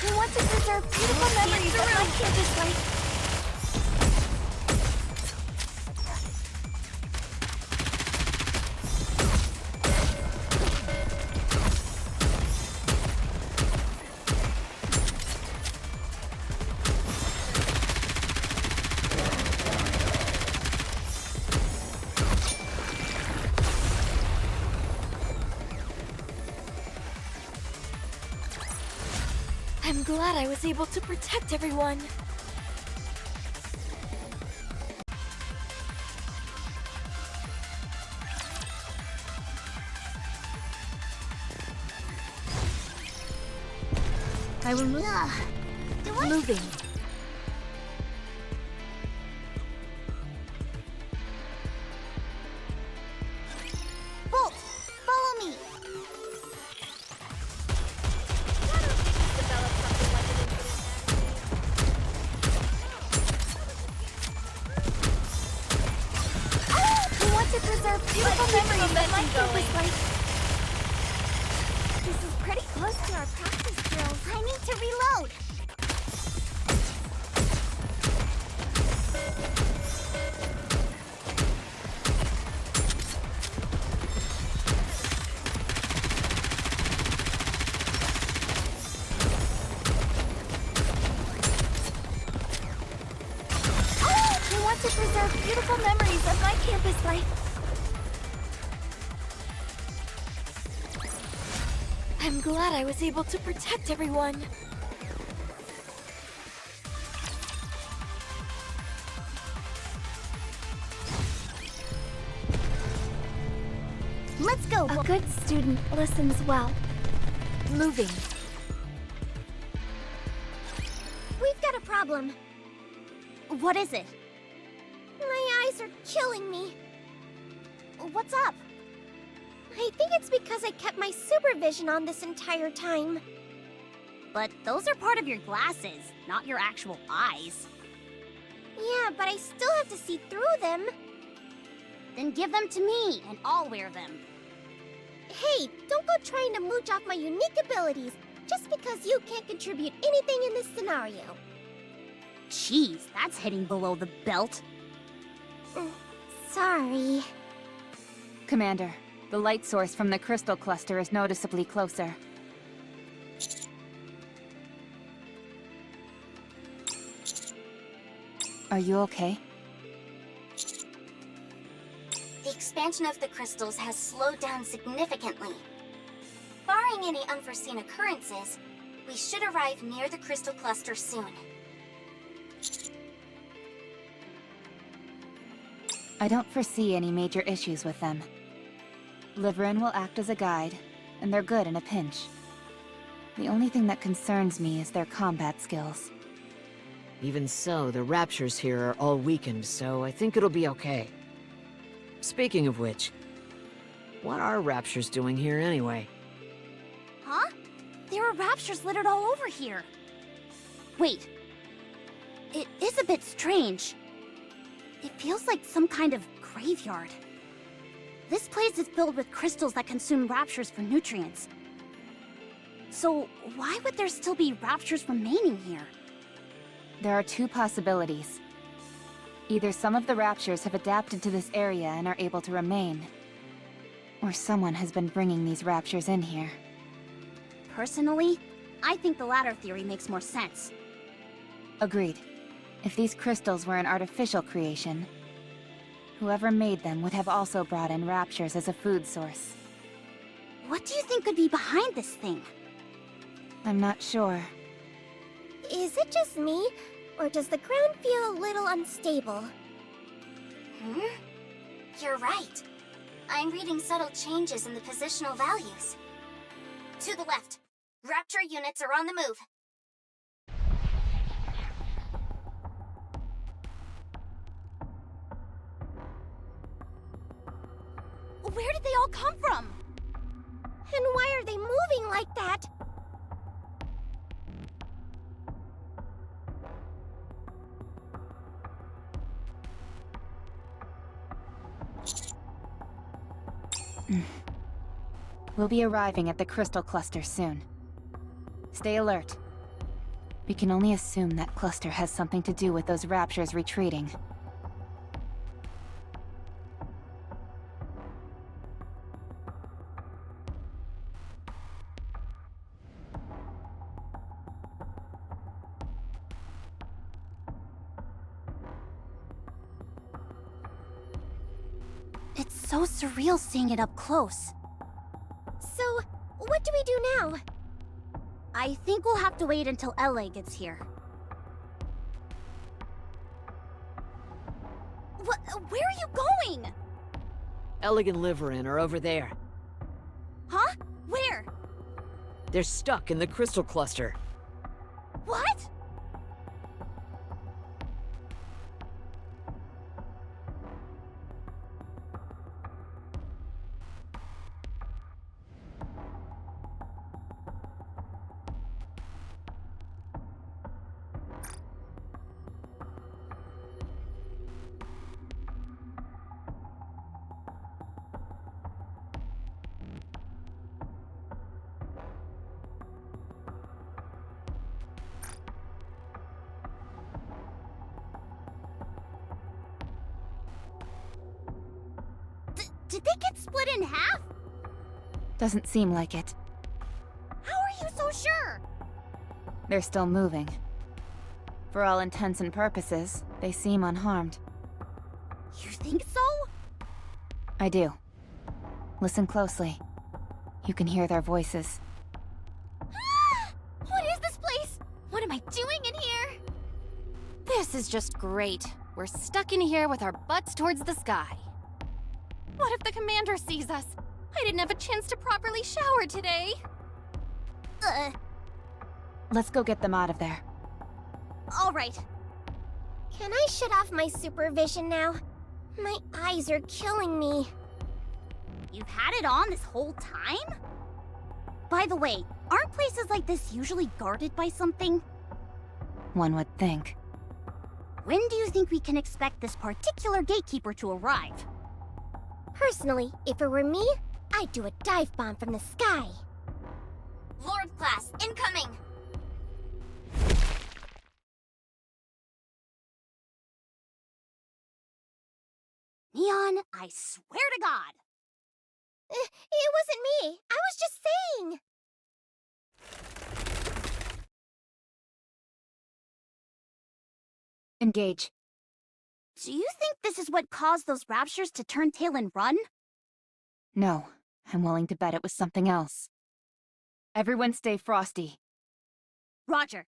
We want to preserve beautiful memories of my campus life. I'm glad I was able to protect everyone. I will move. Moving. Bolt, follow me. To preserve beautiful memories of my campus life. This is pretty close to our practice drills. I need to reload. I want to preserve beautiful memories of my campus life. I'm glad I was able to protect everyone. Let's go. A good student listens well. Moving. We've got a problem. What is it? My eyes are killing me. What's up? I think it's because I kept my supervision on this entire time. But those are part of your glasses, not your actual eyes. Yeah, but I still have to see through them. Then give them to me, and I'll wear them. Hey, don't go trying to mooch off my unique abilities just because you can't contribute anything in this scenario. Jeez, that's hitting below the belt. Sorry. Commander, the light source from the crystal cluster is noticeably closer. Are you okay? The expansion of the crystals has slowed down significantly. Barring any unforeseen occurrences, we should arrive near the crystal cluster soon. I don't foresee any major issues with them. Liveryn will act as a guide, and they're good in a pinch. The only thing that concerns me is their combat skills. Even so, the raptures here are all weakened, so I think it'll be okay. Speaking of which, what are raptures doing here anyway? Huh? There are raptures littered all over here. Wait. It is a bit strange. It feels like some kind of graveyard. This place is filled with crystals that consume raptures for nutrients. So, why would there still be raptures remaining here? There are two possibilities. Either some of the raptures have adapted to this area and are able to remain, or someone has been bringing these raptures in here. Personally, I think the latter theory makes more sense. Agreed. If these crystals were an artificial creation, whoever made them would have also brought in raptures as a food source. What do you think could be behind this thing? I'm not sure. Is it just me, or does the ground feel a little unstable? You're right. I'm reading subtle changes in the positional values. To the left. Raptor units are on the move. Where did they all come from? And why are they moving like that? We'll be arriving at the crystal cluster soon. Stay alert. We can only assume that cluster has something to do with those raptures retreating. It's so surreal seeing it up close. So, what do we do now? I think we'll have to wait until LA gets here. Where are you going? Ellig and Liveryn are over there. Huh? Where? They're stuck in the crystal cluster. What? Did they get split in half? Doesn't seem like it. How are you so sure? They're still moving. For all intents and purposes, they seem unharmed. You think so? I do. Listen closely. You can hear their voices. What is this place? What am I doing in here? This is just great. We're stuck in here with our butts towards the sky. What if the commander sees us? I didn't have a chance to properly shower today. Let's go get them out of there. All right. Can I shut off my supervision now? My eyes are killing me. You've had it on this whole time? By the way, aren't places like this usually guarded by something? One would think. When do you think we can expect this particular gatekeeper to arrive? Personally, if it were me, I'd do a dive bomb from the sky. Lord class, incoming! Neon, I swear to God! It wasn't me. I was just saying. Engage. Do you think this is what caused those raptures to turn tail and run? No, I'm willing to bet it was something else. Everyone stay frosty. Roger.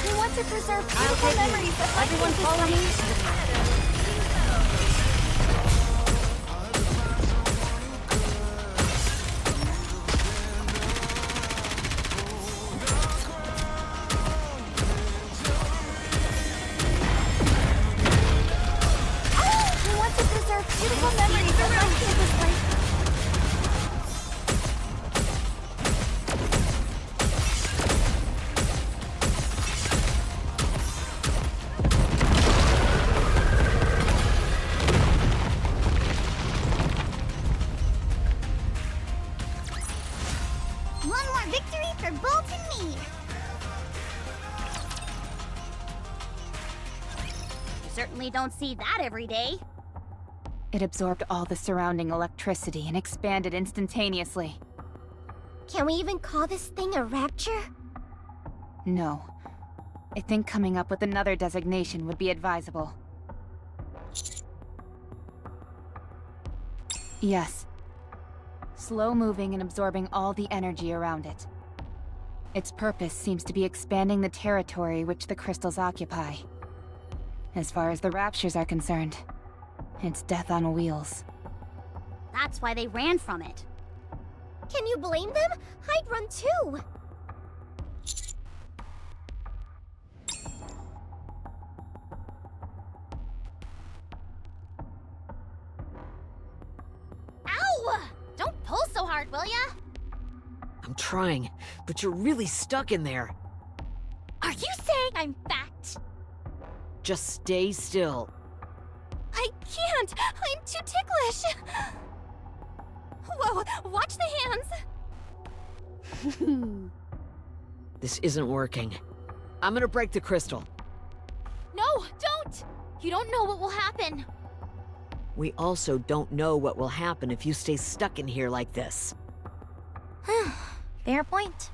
We want to preserve beautiful memories of Everyone follow me. We want to preserve beautiful memories of my campus life. One more victory for Bolt and me! You certainly don't see that every day. It absorbed all the surrounding electricity and expanded instantaneously. Can we even call this thing a rapture? No. I think coming up with another designation would be advisable. Yes. Slow-moving and absorbing all the energy around it. Its purpose seems to be expanding the territory which the crystals occupy. As far as the raptures are concerned, it's death on wheels. That's why they ran from it. Can you blame them? I'd run too. Ow! Don't pull so hard, will ya? I'm trying, but you're really stuck in there. Are you saying I'm fat? Just stay still. I can't! I'm too ticklish! Whoa, watch the hands! This isn't working. I'm gonna break the crystal. No, don't! You don't know what will happen. We also don't know what will happen if you stay stuck in here like this. Fair point.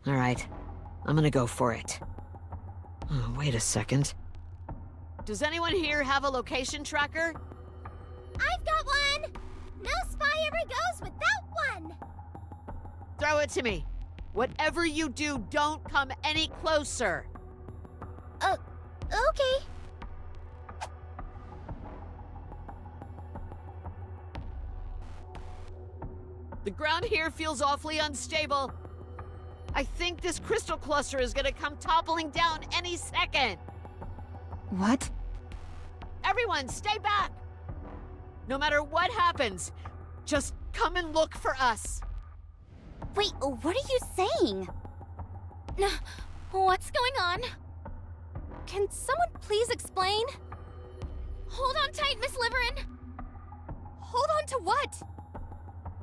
All right, I'm gonna go for it. Oh, wait a second. Does anyone here have a location tracker? I've got one! No spy ever goes without one! Throw it to me. Whatever you do, don't come any closer. Okay. The ground here feels awfully unstable. I think this crystal cluster is gonna come toppling down any second. What? Everyone, stay back! No matter what happens, just come and look for us. Wait, what are you saying? What's going on? Can someone please explain? Hold on tight, Miss Liveryn. Hold on to what?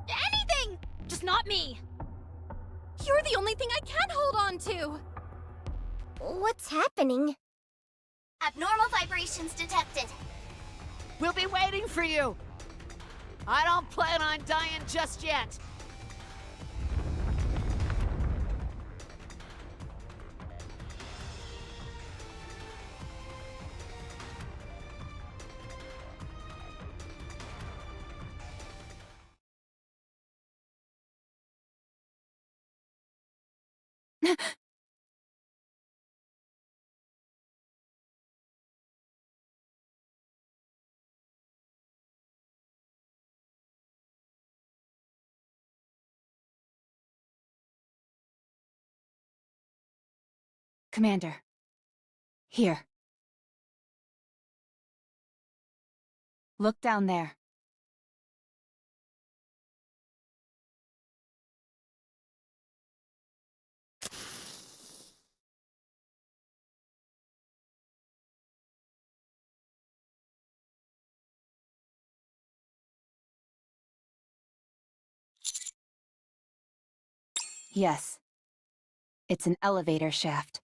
Anything! Just not me. You're the only thing I can hold on to. What's happening? Abnormal vibrations detected. We'll be waiting for you. I don't plan on dying just yet. Commander. Here. Look down there. Yes. It's an elevator shaft.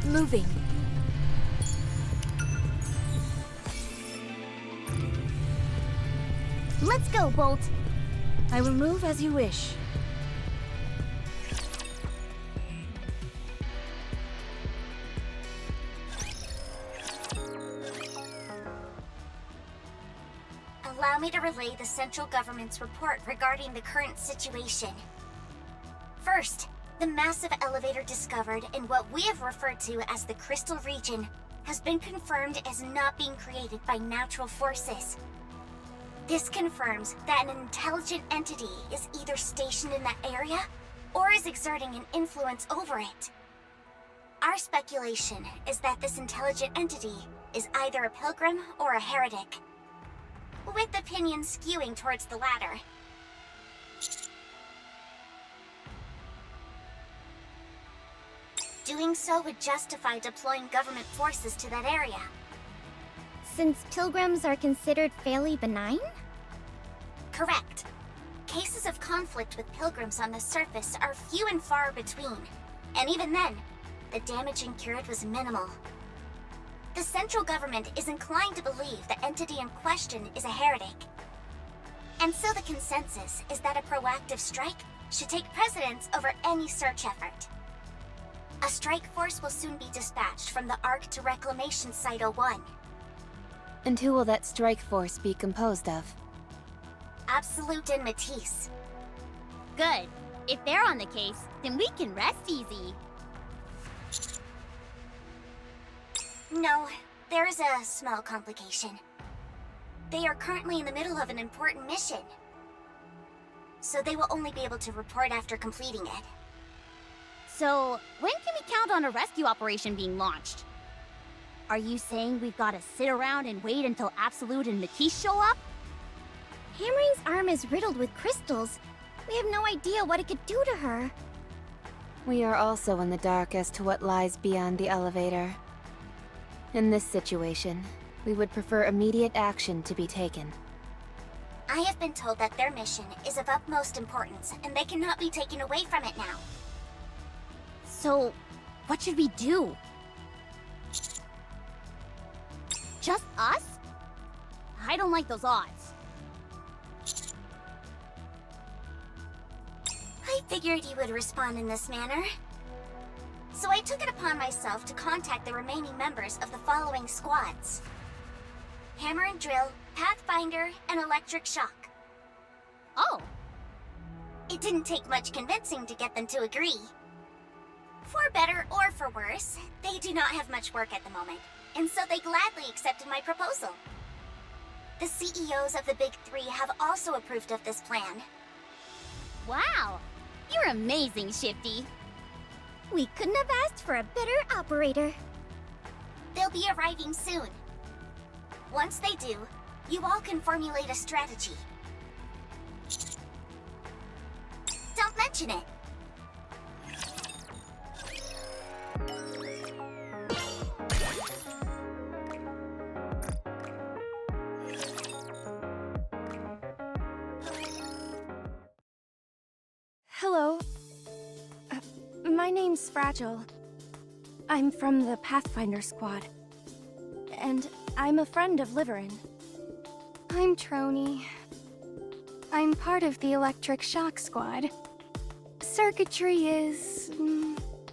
Moving. Let's go, Bolt. I will move as you wish. Allow me to relay the central government's report regarding the current situation. First, the massive elevator discovered in what we have referred to as the Crystal Region has been confirmed as not being created by natural forces. This confirms that an intelligent entity is either stationed in that area or is exerting an influence over it. Our speculation is that this intelligent entity is either a pilgrim or a heretic, with opinions skewing towards the latter. Doing so would justify deploying government forces to that area. Since pilgrims are considered fairly benign? Correct. Cases of conflict with pilgrims on the surface are few and far between, and even then, the damage incurred was minimal. The central government is inclined to believe the entity in question is a heretic. And so the consensus is that a proactive strike should take precedence over any search effort. A strike force will soon be dispatched from the Ark to Reclamation Site 01. And who will that strike force be composed of? Absolute and Matisse. Good. If they're on the case, then we can rest easy. No, there is a small complication. They are currently in the middle of an important mission, so they will only be able to report after completing it. So, when can we count on a rescue operation being launched? Are you saying we've got to sit around and wait until Absolute and Matisse show up? Hammering's arm is riddled with crystals. We have no idea what it could do to her. We are also in the dark as to what lies beyond the elevator. In this situation, we would prefer immediate action to be taken. I have been told that their mission is of utmost importance, and they cannot be taken away from it now. So, what should we do? Just us? I don't like those odds. I figured you would respond in this manner. So I took it upon myself to contact the remaining members of the following squads: Hammer and Drill, Pathfinder, and Electric Shock. Oh. It didn't take much convincing to get them to agree. For better or for worse, they do not have much work at the moment, and so they gladly accepted my proposal. The CEOs of the Big Three have also approved of this plan. Wow. You're amazing, Shifty. We couldn't have asked for a better operator. They'll be arriving soon. Once they do, you all can formulate a strategy. Don't mention it. Hello. My name's Fragile. I'm from the Pathfinder squad. And I'm a friend of Liveryn. I'm Trony. I'm part of the Electric Shock squad. Circuitry is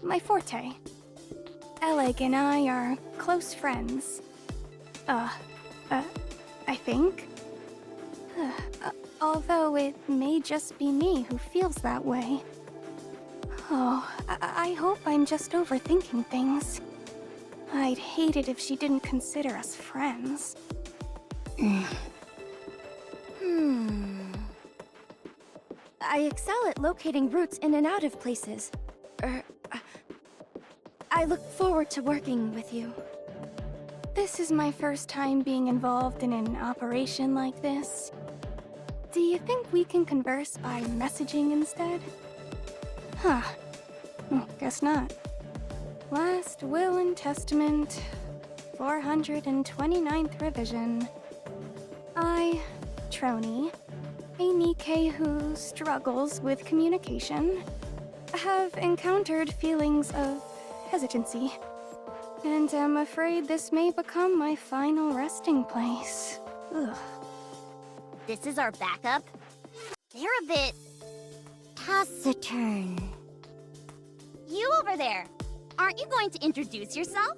my forte. Alec and I are close friends. I think. Although it may just be me who feels that way. Oh, I hope I'm just overthinking things. I'd hate it if she didn't consider us friends. I excel at locating routes in and out of places. I look forward to working with you. This is my first time being involved in an operation like this. Do you think we can converse by messaging instead? Huh. Guess not. Last Will and Testament, 429th revision. I, Trony, a NIKKE who struggles with communication, have encountered feelings of hesitancy, and am afraid this may become my final resting place. Ugh. This is our backup? They're a bit... taciturn. You over there! Aren't you going to introduce yourself?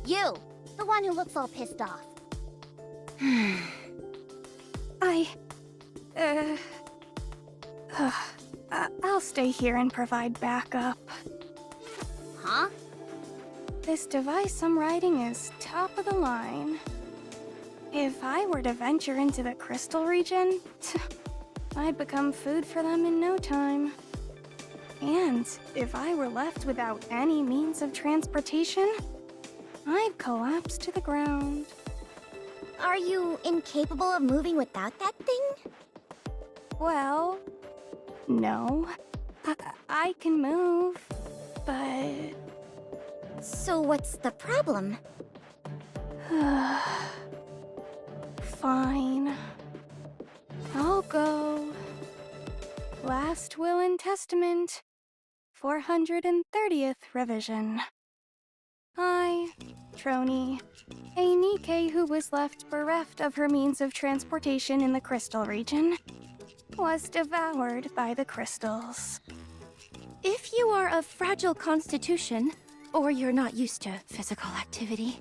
You, the one who looks all pissed off. I'll stay here and provide backup. Huh? This device I'm riding is top of the line. If I were to venture into the crystal region, I'd become food for them in no time. And if I were left without any means of transportation, I'd collapse to the ground. Are you incapable of moving without that thing? Well, no. I can move, but... So what's the problem? Fine. I'll go. Last Will and Testament, 430th revision. I, Trony, a NIKKE who was left bereft of her means of transportation in the crystal region, was devoured by the crystals. If you are of fragile constitution, or you're not used to physical activity,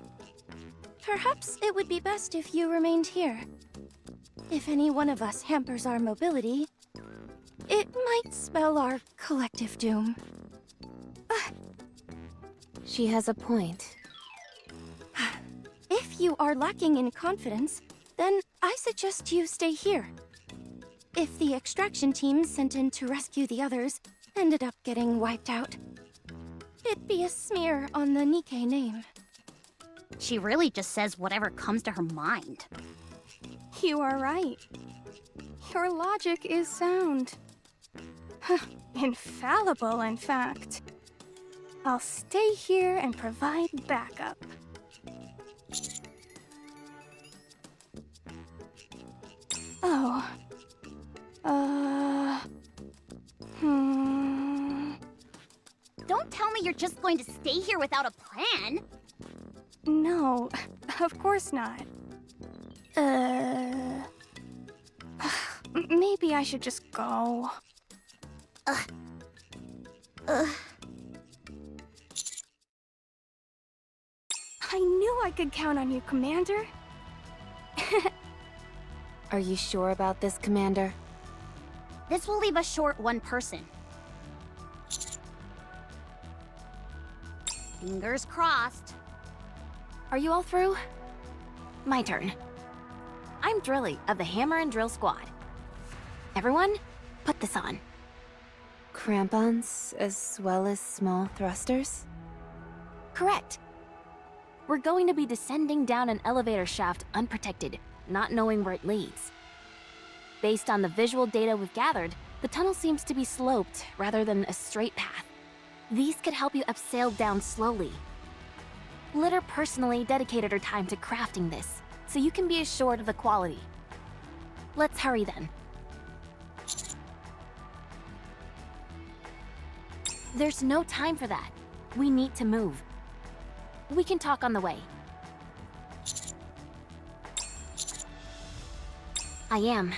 perhaps it would be best if you remained here. If any one of us hampers our mobility, it might spell our collective doom. She has a point. If you are lacking in confidence, then I suggest you stay here. If the extraction team sent in to rescue the others ended up getting wiped out, it'd be a smear on the NIKKE name. She really just says whatever comes to her mind. You are right. Your logic is sound. Infallible, in fact. I'll stay here and provide backup. Oh. Don't tell me you're just going to stay here without a plan. No, of course not. Maybe I should just go. I knew I could count on you, Commander. Are you sure about this, Commander? This will leave us short one person. Fingers crossed. Are you all through? My turn. I'm Drilly of the Hammer and Drill Squad. Everyone, put this on. Crampons as well as small thrusters? Correct. We're going to be descending down an elevator shaft unprotected, not knowing where it leads. Based on the visual data we've gathered, the tunnel seems to be sloped rather than a straight path. These could help you upsail down slowly. Litter personally dedicated her time to crafting this, so you can be assured of the quality. Let's hurry then. There's no time for that. We need to move. We can talk on the way. I am.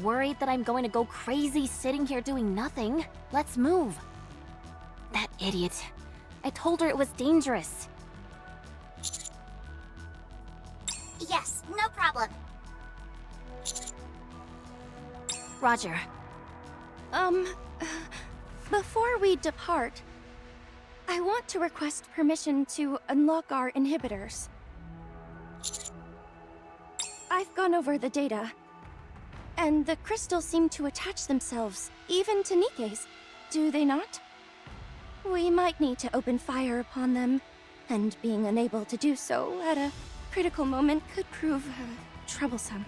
Worried that I'm going to go crazy sitting here doing nothing. Let's move. That idiot. I told her it was dangerous. Yes, no problem. Before we depart, I want to request permission to unlock our inhibitors. I've gone over the data, and the crystals seem to attach themselves, even to NIKKE's, do they not? We might need to open fire upon them, and being unable to do so at a critical moment could prove troublesome.